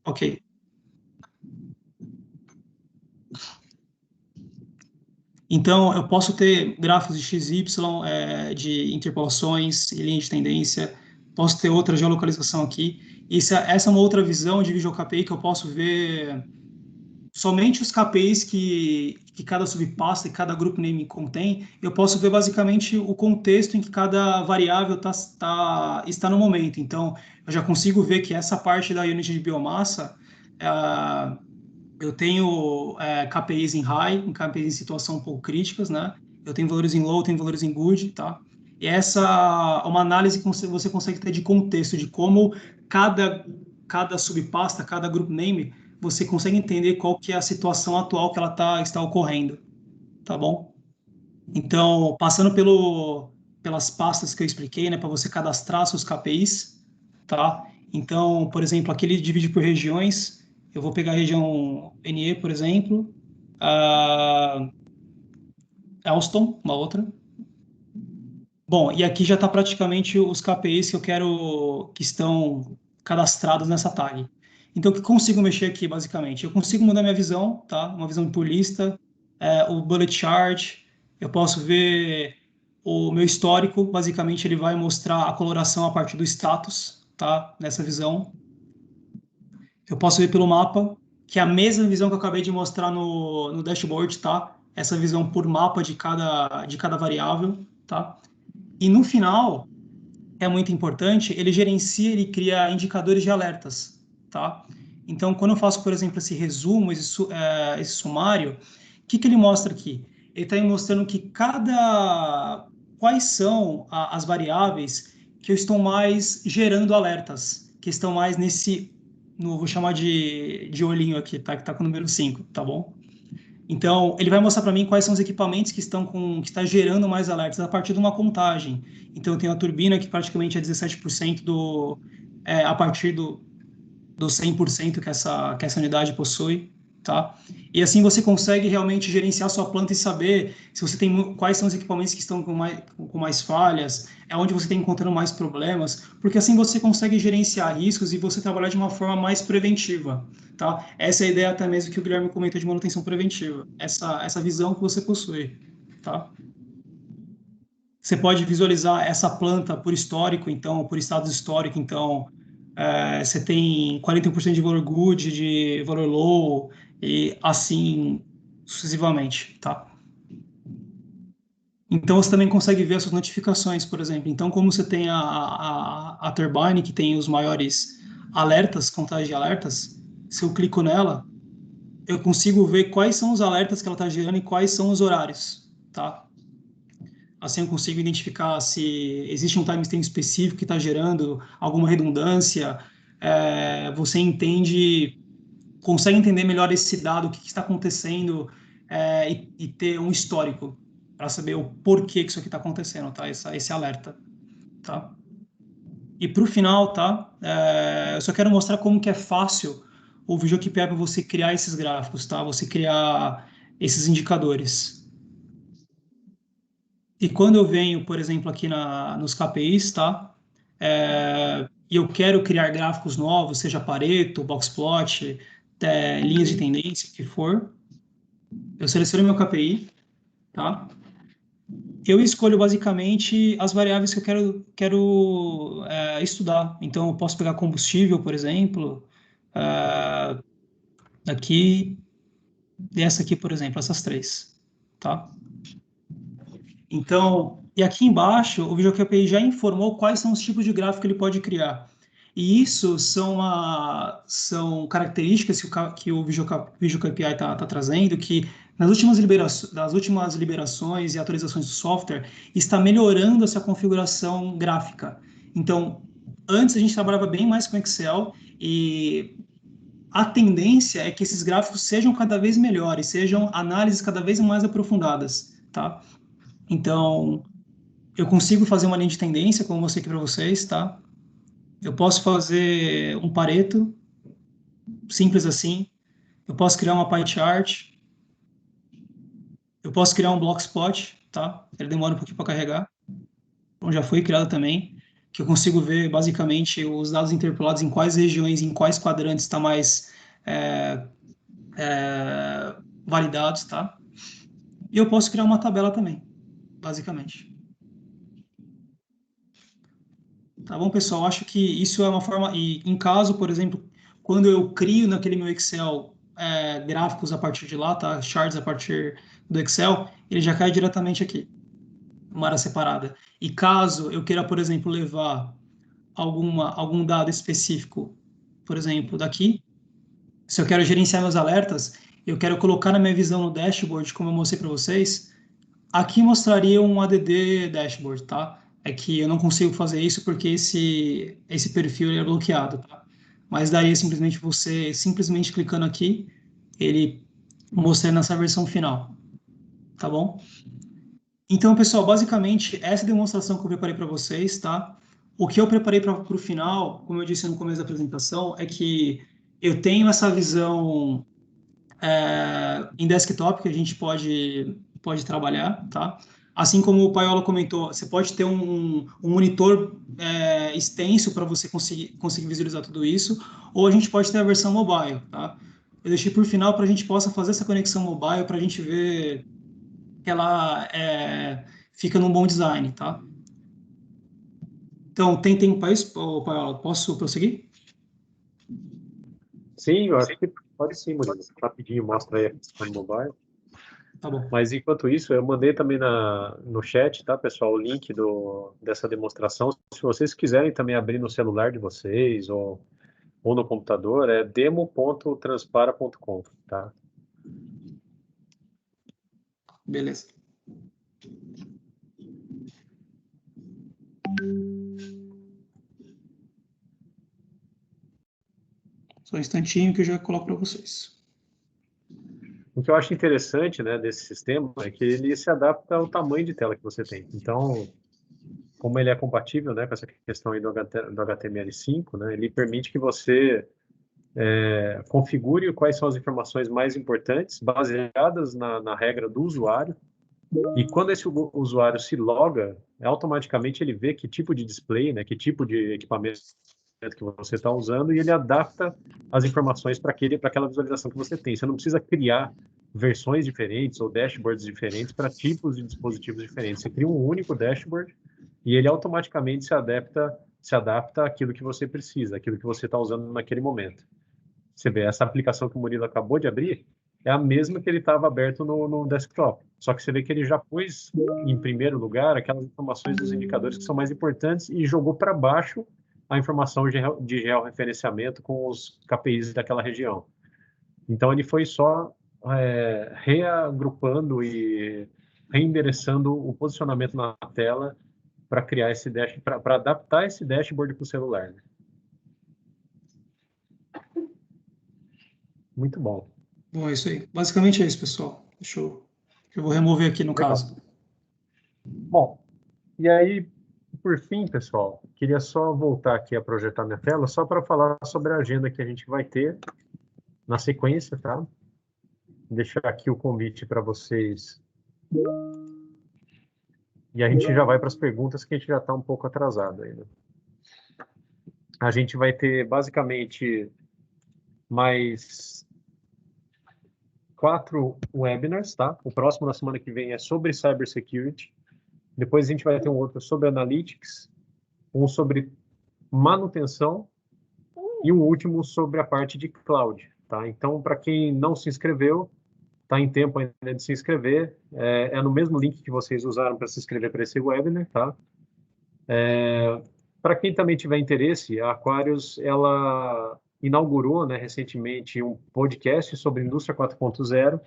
Ok. Então, eu posso ter gráficos de XY, de interpolações e linha de tendência, posso ter outra geolocalização aqui. Essa é uma outra visão de VisualKPI que eu posso ver somente os KPIs que cada subpasta e cada group name contém, eu posso ver basicamente o contexto em que cada variável está no momento. Então, eu já consigo ver que essa parte da unit de biomassa, eu tenho KPIs em high, em KPIs em situação um pouco críticas, né? Eu tenho valores em low, tenho valores em good, tá? E essa é uma análise que você consegue ter de contexto, de como cada subpasta, cada group name, você consegue entender qual que é a situação atual que ela está ocorrendo, tá bom? Então, passando pelas pastas que eu expliquei, né, para você cadastrar seus KPIs, tá? Então, por exemplo, aqui ele divide por regiões. Eu vou pegar a região NE, por exemplo, Elston, uma outra. Bom, e aqui já está praticamente os KPIs que eu quero que estão cadastrados nessa tag. Então, o que eu consigo mexer aqui, basicamente? Eu consigo mudar minha visão, tá? Uma visão por lista, o bullet chart, eu posso ver o meu histórico, basicamente ele vai mostrar a coloração a partir do status, tá? Nessa visão. Eu posso ver pelo mapa, que é a mesma visão que eu acabei de mostrar no dashboard, tá? Essa visão por mapa de cada variável, tá? E no final, é muito importante, ele gerencia, ele cria indicadores de alertas, tá? Então, quando eu faço, por exemplo, esse resumo, esse sumário, o que ele mostra aqui? Ele está me mostrando que quais são as variáveis que eu estou mais gerando alertas, que estão mais vou chamar de olhinho aqui, tá? Que está com o número 5, tá bom? Então, ele vai mostrar para mim quais são os equipamentos que está gerando mais alertas a partir de uma contagem. Então, eu tenho a turbina, que praticamente é 17% a partir do 100% que essa unidade possui, tá? E assim você consegue realmente gerenciar sua planta e saber se você quais são os equipamentos que estão com mais falhas, onde você está encontrando mais problemas, porque assim você consegue gerenciar riscos e você trabalhar de uma forma mais preventiva, tá? Essa é a ideia até mesmo que o Guilherme comentou de manutenção preventiva, essa visão que você possui, tá? Você pode visualizar essa planta por histórico, então, por estados históricos, então, você tem 41% de valor good, de valor low, e assim sucessivamente, tá? Então, você também consegue ver as suas notificações, por exemplo. Então, como você tem a turbine, que tem os maiores alertas, contagem de alertas, se eu clico nela, eu consigo ver quais são os alertas que ela está gerando e quais são os horários, tá? Assim eu consigo identificar se existe um timestamp específico que está gerando alguma redundância. Você consegue entender melhor esse dado, o que está acontecendo, e ter um histórico para saber o porquê que isso aqui está acontecendo, tá? Esse alerta, tá? E para o final, tá? Eu só quero mostrar como que é fácil o Visual KPI para você criar esses gráficos, tá? Você criar esses indicadores. E quando eu venho, por exemplo, aqui nos KPIs, tá? E eu quero criar gráficos novos, seja Pareto, Boxplot, linhas de tendência, o que for, eu seleciono meu KPI, tá? Eu escolho basicamente as variáveis que eu quero estudar. Então, eu posso pegar combustível, por exemplo, aqui, e essa aqui, por exemplo, essas três, tá? Então, e aqui embaixo, o Visual KPI já informou quais são os tipos de gráfico que ele pode criar. E isso são características que o Visual KPI está trazendo, que nas últimas liberações e atualizações do software, está melhorando essa configuração gráfica. Então, antes a gente trabalhava bem mais com Excel e a tendência é que esses gráficos sejam cada vez melhores, sejam análises cada vez mais aprofundadas, tá? Então, eu consigo fazer uma linha de tendência, como eu mostrei aqui para vocês, tá? Eu posso fazer um Pareto, simples assim. Eu posso criar uma pie chart. Eu posso criar um Blockspot, tá? Ele demora um pouquinho para carregar. Então, já foi criado também, que eu consigo ver, basicamente, os dados interpolados em quais regiões, em quais quadrantes está mais validados, tá? E eu posso criar uma tabela também, basicamente. Tá bom, pessoal? Acho que isso é uma forma... E em caso, por exemplo, quando eu crio naquele meu Excel gráficos a partir de lá, tá? Charts a partir do Excel, ele já cai diretamente aqui, uma área separada. E caso eu queira, por exemplo, levar algum dado específico, por exemplo, daqui, se eu quero gerenciar meus alertas, eu quero colocar na minha visão no dashboard, como eu mostrei para vocês, aqui mostraria um ADD dashboard, tá? É que eu não consigo fazer isso porque esse perfil é bloqueado, tá? Mas daria simplesmente você, simplesmente clicando aqui, ele mostrar nessa versão final, tá bom? Então, pessoal, basicamente, essa demonstração que eu preparei para vocês, tá? O que eu preparei para o final, como eu disse no começo da apresentação, é que eu tenho essa visão em desktop que a gente pode trabalhar, tá? Assim como o Paiola comentou, você pode ter um monitor extenso para você conseguir visualizar tudo isso, ou a gente pode ter a versão mobile, tá? Eu deixei por final para a gente possa fazer essa conexão mobile para a gente ver que ela fica num bom design, tá? Então, tem tempo para isso, Paiola? Posso prosseguir? Sim, eu acho que pode sim, Murilo. Rapidinho, mostra aí a questão do mobile. Tá bom. Mas enquanto isso, eu mandei também no chat, tá, pessoal, o link dessa demonstração. Se vocês quiserem também abrir no celular de vocês ou no computador, é demo.transpara.com, tá? Beleza. Só um instantinho que eu já coloco para vocês. O que eu acho interessante, né, desse sistema é que ele se adapta ao tamanho de tela que você tem. Então, como ele é compatível, né, com essa questão aí do HTML5, né, ele permite que você configure quais são as informações mais importantes, baseadas na regra do usuário. E quando esse usuário se loga, automaticamente ele vê que tipo de display, né, que tipo de equipamento que você está usando, e ele adapta as informações para aquela visualização que você tem. Você não precisa criar versões diferentes ou dashboards diferentes para tipos de dispositivos diferentes. Você cria um único dashboard e ele automaticamente se adapta àquilo que você precisa, àquilo que você está usando naquele momento. Você vê, essa aplicação que o Murilo acabou de abrir é a mesma que ele estava aberto no desktop. Só que você vê que ele já pôs em primeiro lugar aquelas informações dos indicadores que são mais importantes e jogou para baixo a informação de georreferenciamento com os KPIs daquela região. Então, ele foi só reagrupando e reendereçando o posicionamento na tela para criar esse dashboard, para adaptar esse dashboard para o celular. Né? Muito bom. Bom, é isso aí. Basicamente é isso, pessoal. Eu vou remover aqui no Legal. caso. Bom, e aí, por fim, pessoal, queria só voltar aqui a projetar minha tela, só para falar sobre a agenda que a gente vai ter na sequência, tá? Deixar aqui o convite para vocês. E a gente já vai para as perguntas, que a gente já está um pouco atrasado ainda. A gente vai ter, basicamente, mais 4 webinars, tá? O próximo na semana que vem é sobre cybersecurity. Depois a gente vai ter um outro sobre analytics, um sobre manutenção e um último sobre a parte de cloud, tá? Então, para quem não se inscreveu, está em tempo ainda de se inscrever. É no mesmo link que vocês usaram para se inscrever para esse webinar, tá? Para quem também tiver interesse, a Aquarius, ela inaugurou, né, recentemente um podcast sobre Indústria 4.0.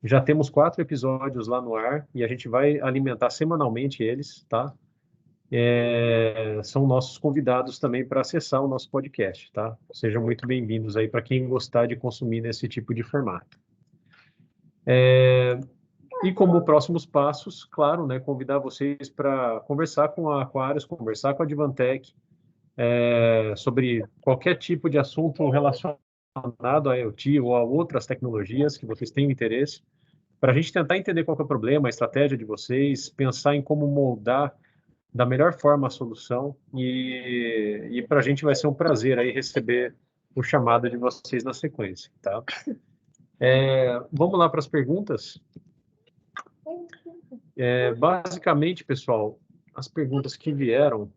Já temos 4 episódios lá no ar e a gente vai alimentar semanalmente eles, tá? São nossos convidados também para acessar o nosso podcast, tá? Sejam muito bem-vindos aí para quem gostar de consumir nesse tipo de formato. E como próximos passos, claro, né, convidar vocês para conversar com a Aquarius, conversar com a Advantech, sobre qualquer tipo de assunto relacionado a IoT ou a outras tecnologias que vocês tenham interesse, para a gente tentar entender qual que é o problema, a estratégia de vocês, pensar em como moldar da melhor forma a solução, e para a gente vai ser um prazer aí receber o chamado de vocês na sequência, tá? Vamos lá para as perguntas. Basicamente, pessoal, as perguntas que vieram,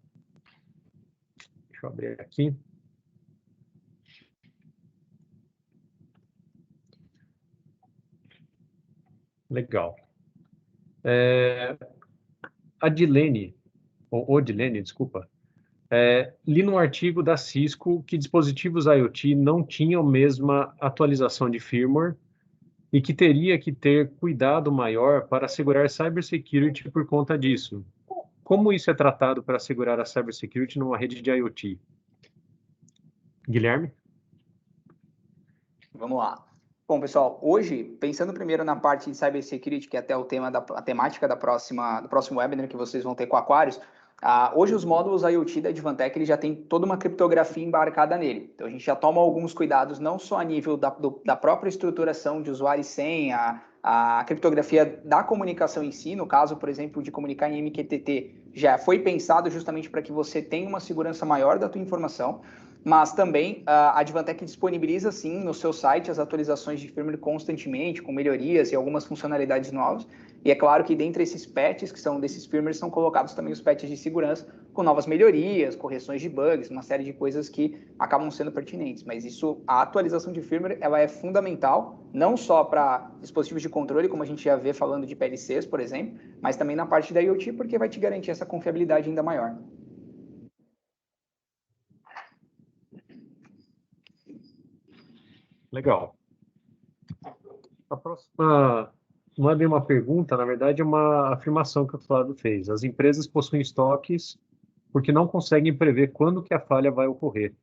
deixa eu abrir aqui. Legal. A Dilene, ou Odilene, desculpa, li num artigo da Cisco que dispositivos IoT não tinham a mesma atualização de firmware e que teria que ter cuidado maior para assegurar cybersecurity por conta disso. Como isso é tratado para assegurar a cybersecurity numa rede de IoT? Guilherme? Vamos lá. Bom, pessoal, hoje, pensando primeiro na parte de cybersecurity, que é até a temática do próximo webinar que vocês vão ter com Aquarius, hoje os módulos IoT da Advantech ele já tem toda uma criptografia embarcada nele. Então, a gente já toma alguns cuidados, não só a nível da própria estruturação de usuário e senha, a criptografia da comunicação em si, no caso, por exemplo, de comunicar em MQTT, já foi pensado justamente para que você tenha uma segurança maior da tua informação, mas também a Advantech disponibiliza, sim, no seu site as atualizações de firmware constantemente, com melhorias e algumas funcionalidades novas. E é claro que dentre esses patches, que são desses firmwares, são colocados também os patches de segurança, com novas melhorias, correções de bugs, uma série de coisas que acabam sendo pertinentes. Mas a atualização de firmware, ela é fundamental, não só para dispositivos de controle, como a gente já vê falando de PLCs, por exemplo, mas também na parte da IoT, porque vai te garantir essa confiabilidade ainda maior. Legal. A próxima não é bem uma pergunta, na verdade é uma afirmação que o Flávio fez. As empresas possuem estoques porque não conseguem prever quando que a falha vai ocorrer.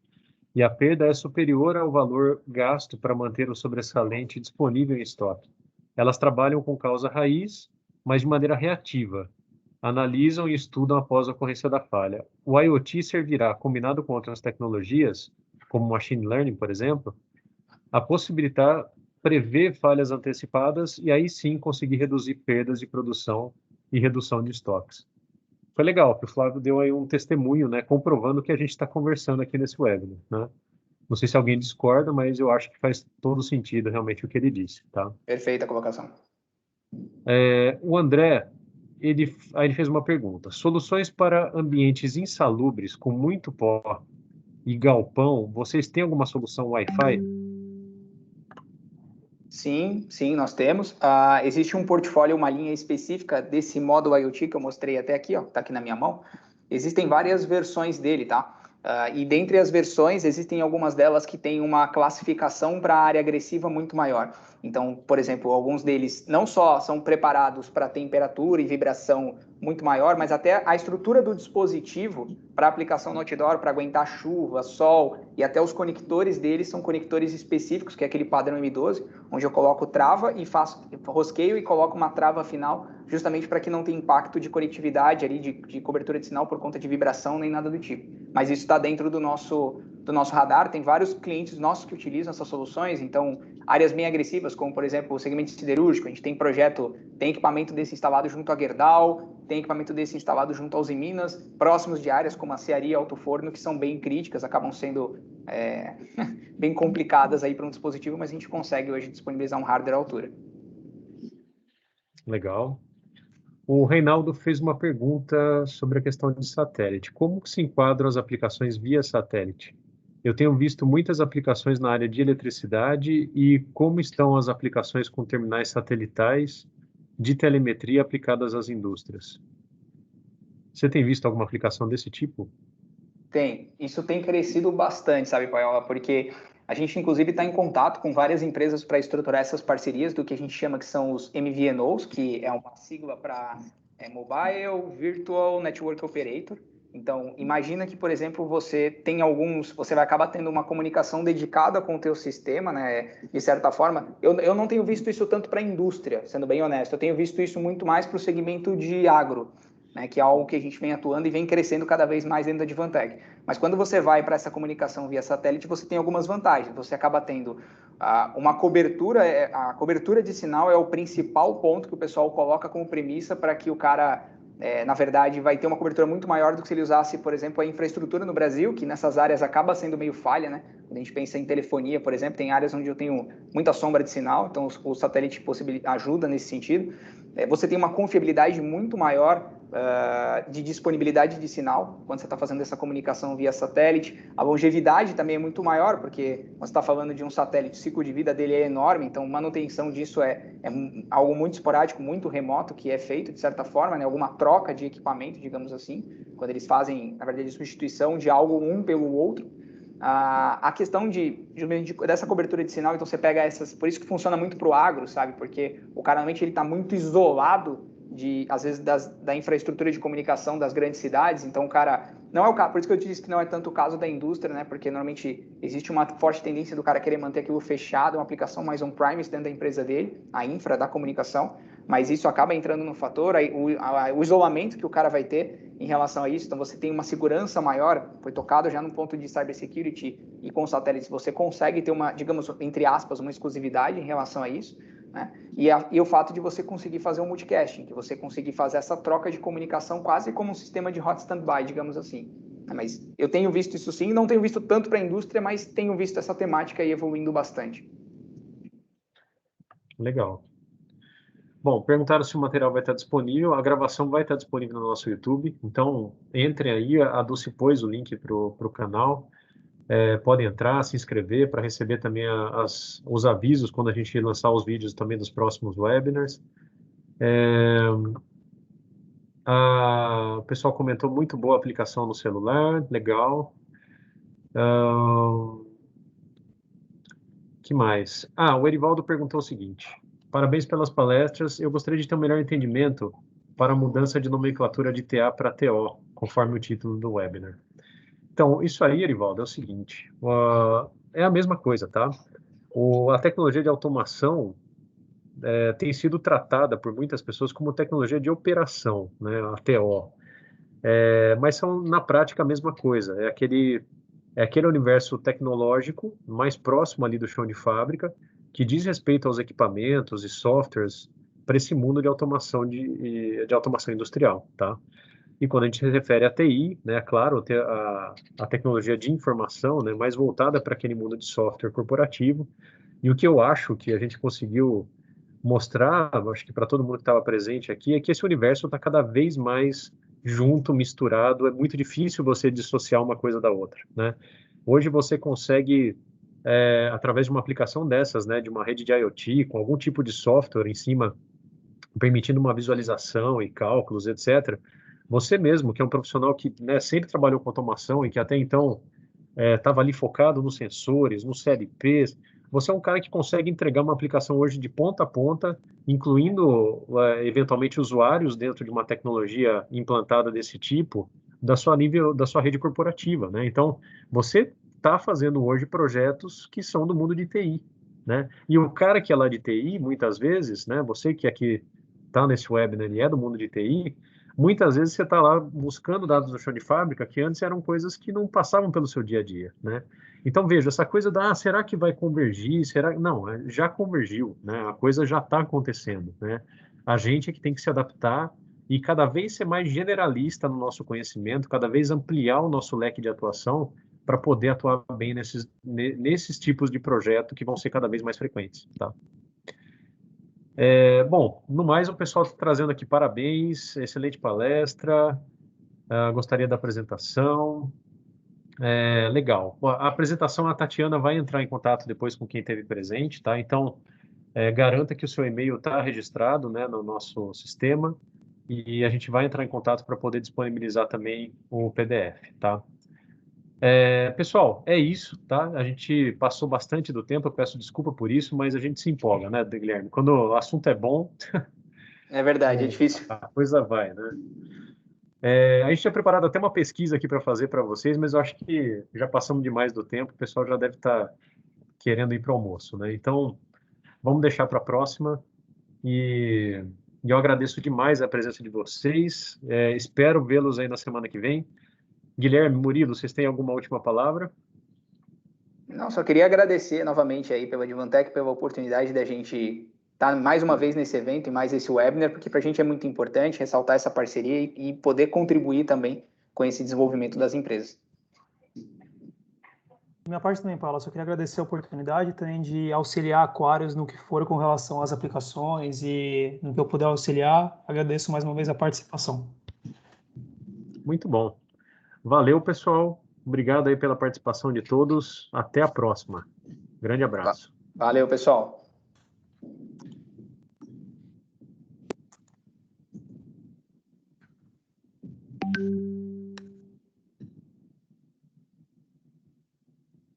E a perda é superior ao valor gasto para manter o sobressalente disponível em estoque. Elas trabalham com causa raiz, mas de maneira reativa. Analisam e estudam após a ocorrência da falha. O IoT servirá, combinado com outras tecnologias, como machine learning, por exemplo, a possibilitar prever falhas antecipadas e aí sim conseguir reduzir perdas de produção e redução de estoques. Foi legal que o Flávio deu aí um testemunho, né, comprovando o que a gente está conversando aqui nesse webinar, né? Não sei se alguém discorda, mas eu acho que faz todo sentido realmente o que ele disse, tá? Perfeita a colocação. O André, aí ele fez uma pergunta. Soluções para ambientes insalubres com muito pó e galpão, vocês têm alguma solução Wi-Fi? Sim, nós temos. Existe um portfólio, uma linha específica desse módulo IoT que eu mostrei até aqui, ó, tá aqui na minha mão. Existem várias versões dele, tá? E dentre as versões, existem algumas delas que têm uma classificação para área agressiva muito maior. Então, por exemplo, alguns deles não só são preparados para temperatura e vibração muito maior, mas até a estrutura do dispositivo para aplicação no outdoor, para aguentar chuva, sol, e até os conectores deles são conectores específicos, que é aquele padrão M12, onde eu coloco trava e faço rosqueio e coloco uma trava final, justamente para que não tenha impacto de conectividade ali, de cobertura de sinal por conta de vibração nem nada do tipo. Mas isso está dentro do nosso radar, tem vários clientes nossos que utilizam essas soluções, então áreas bem agressivas, como por exemplo o segmento siderúrgico, a gente tem equipamento desse instalado junto à Gerdau, tem equipamento desse instalado junto aos Minas, próximos de áreas como a Cearia e Alto Forno, que são bem críticas, acabam sendo bem complicadas aí para um dispositivo, mas a gente consegue hoje disponibilizar um hardware à altura. Legal. O Reinaldo fez uma pergunta sobre a questão de satélite. Como se enquadram as aplicações via satélite? Eu tenho visto muitas aplicações na área de eletricidade e como estão as aplicações com terminais satelitais de telemetria aplicadas às indústrias? Você tem visto alguma aplicação desse tipo? Tem. Isso tem crescido bastante, sabe, Paiola? Porque a gente, inclusive, está em contato com várias empresas para estruturar essas parcerias do que a gente chama que são os MVNOs, que é uma sigla para Mobile Virtual Network Operator. Então, imagina que, por exemplo, você vai acabar tendo uma comunicação dedicada com o teu sistema, né? De certa forma, eu não tenho visto isso tanto para a indústria, sendo bem honesto. Eu tenho visto isso muito mais para o segmento de agro, né, que é algo que a gente vem atuando e vem crescendo cada vez mais dentro da Advantech. Mas quando você vai para essa comunicação via satélite, você tem algumas vantagens. Você acaba tendo uma cobertura, a cobertura de sinal é o principal ponto que o pessoal coloca como premissa para que o cara, na verdade, vai ter uma cobertura muito maior do que se ele usasse, por exemplo, a infraestrutura no Brasil, que nessas áreas acaba sendo meio falha, né? Quando a gente pensa em telefonia, por exemplo, tem áreas onde eu tenho muita sombra de sinal, então o satélite ajuda nesse sentido. Você tem uma confiabilidade muito maior de disponibilidade de sinal, quando você está fazendo essa comunicação via satélite. A longevidade também é muito maior, porque você está falando de um satélite, o ciclo de vida dele é enorme, então manutenção disso é algo muito esporádico, muito remoto, que é feito, de certa forma, né, alguma troca de equipamento, digamos assim, quando eles fazem, na verdade, substituição de algo um pelo outro. A questão dessa cobertura de sinal, então você pega essas, por isso que funciona muito para o agro, sabe? Porque o cara realmente ele está muito isolado às vezes da infraestrutura de comunicação das grandes cidades, então o cara, não é o caso, por isso que eu te disse que não é tanto o caso da indústria, né? Porque normalmente existe uma forte tendência do cara querer manter aquilo fechado, uma aplicação mais on-premise dentro da empresa dele, a infra da comunicação, mas isso acaba entrando no fator, o isolamento que o cara vai ter em relação a isso, então você tem uma segurança maior, foi tocado já no ponto de cybersecurity, e com satélites você consegue ter uma, digamos, entre aspas, uma exclusividade em relação a isso, né? E o fato de você conseguir fazer um multicasting, que você conseguir fazer essa troca de comunicação quase como um sistema de hot standby, digamos assim. Mas eu tenho visto isso sim, não tenho visto tanto para a indústria, mas tenho visto essa temática aí evoluindo bastante. Legal. Bom, perguntaram se o material vai estar disponível. A gravação vai estar disponível no nosso YouTube. Então, entrem aí. A Dulce pôs o link para o canal. Podem entrar, se inscrever para receber também os avisos quando a gente lançar os vídeos também dos próximos webinars. O pessoal comentou muito boa a aplicação no celular, legal. Que mais? O Erivaldo perguntou o seguinte: parabéns pelas palestras, eu gostaria de ter um melhor entendimento para a mudança de nomenclatura de TA para TO, conforme o título do webinar. Então, isso aí, Erivaldo, é o seguinte, é a mesma coisa, tá? A tecnologia de automação tem sido tratada por muitas pessoas como tecnologia de operação, né, a TO. Mas são, na prática, a mesma coisa. É aquele universo tecnológico mais próximo ali do chão de fábrica, que diz respeito aos equipamentos e softwares para esse mundo de automação, de automação industrial, tá? E quando a gente se refere a TI, né, claro, a tecnologia de informação, né, mais voltada para aquele mundo de software corporativo. E o que eu acho que a gente conseguiu mostrar, acho que para todo mundo que estava presente aqui, é que esse universo está cada vez mais junto, misturado. É muito difícil você dissociar uma coisa da outra, né? Hoje você consegue, através de uma aplicação dessas, né, de uma rede de IoT, com algum tipo de software em cima, permitindo uma visualização e cálculos, etc., você mesmo, que é um profissional que, né, sempre trabalhou com automação e que até então estava ali focado nos sensores, nos CLPs, você é um cara que consegue entregar uma aplicação hoje de ponta a ponta, incluindo, eventualmente, usuários dentro de uma tecnologia implantada desse tipo, da sua rede corporativa, né? Então, você está fazendo hoje projetos que são do mundo de TI, né? E o cara que é lá de TI, muitas vezes, né, você que aqui está nesse webinar, ele é do mundo de TI, muitas vezes você está lá buscando dados do chão de fábrica que antes eram coisas que não passavam pelo seu dia a dia, né? Então, veja, essa coisa será que vai convergir? Não, já convergiu, né? A coisa já está acontecendo, né? A gente é que tem que se adaptar e cada vez ser mais generalista no nosso conhecimento, cada vez ampliar o nosso leque de atuação para poder atuar bem nesses tipos de projeto que vão ser cada vez mais frequentes, tá? Bom, no mais, o pessoal está trazendo aqui parabéns, excelente palestra, gostaria da apresentação, legal. A apresentação, a Tatiana vai entrar em contato depois com quem esteve presente, tá? Então, garanta que o seu e-mail está registrado, né, no nosso sistema e a gente vai entrar em contato para poder disponibilizar também o PDF, tá? Pessoal, é isso, tá? A gente passou bastante do tempo, eu peço desculpa por isso, mas a gente se empolga, né, Guilherme? Quando o assunto é bom... É verdade, é difícil. A coisa vai, né? A gente tinha preparado até uma pesquisa aqui para fazer para vocês, mas eu acho que já passamos demais do tempo, o pessoal já deve estar querendo ir para o almoço, né? Então, vamos deixar para a próxima e eu agradeço demais a presença de vocês, espero vê-los aí na semana que vem. Guilherme, Murilo, vocês têm alguma última palavra? Não, só queria agradecer novamente aí pela Advantech, pela oportunidade da gente estar mais uma vez nesse evento e mais esse webinar, porque para a gente é muito importante ressaltar essa parceria e poder contribuir também com esse desenvolvimento das empresas. Minha parte também, Paulo, só queria agradecer a oportunidade também de auxiliar Aquarius no que for com relação às aplicações e no que eu puder auxiliar. Agradeço mais uma vez a participação. Muito bom. Valeu, pessoal. Obrigado aí pela participação de todos. Até a próxima. Grande abraço. Valeu, pessoal.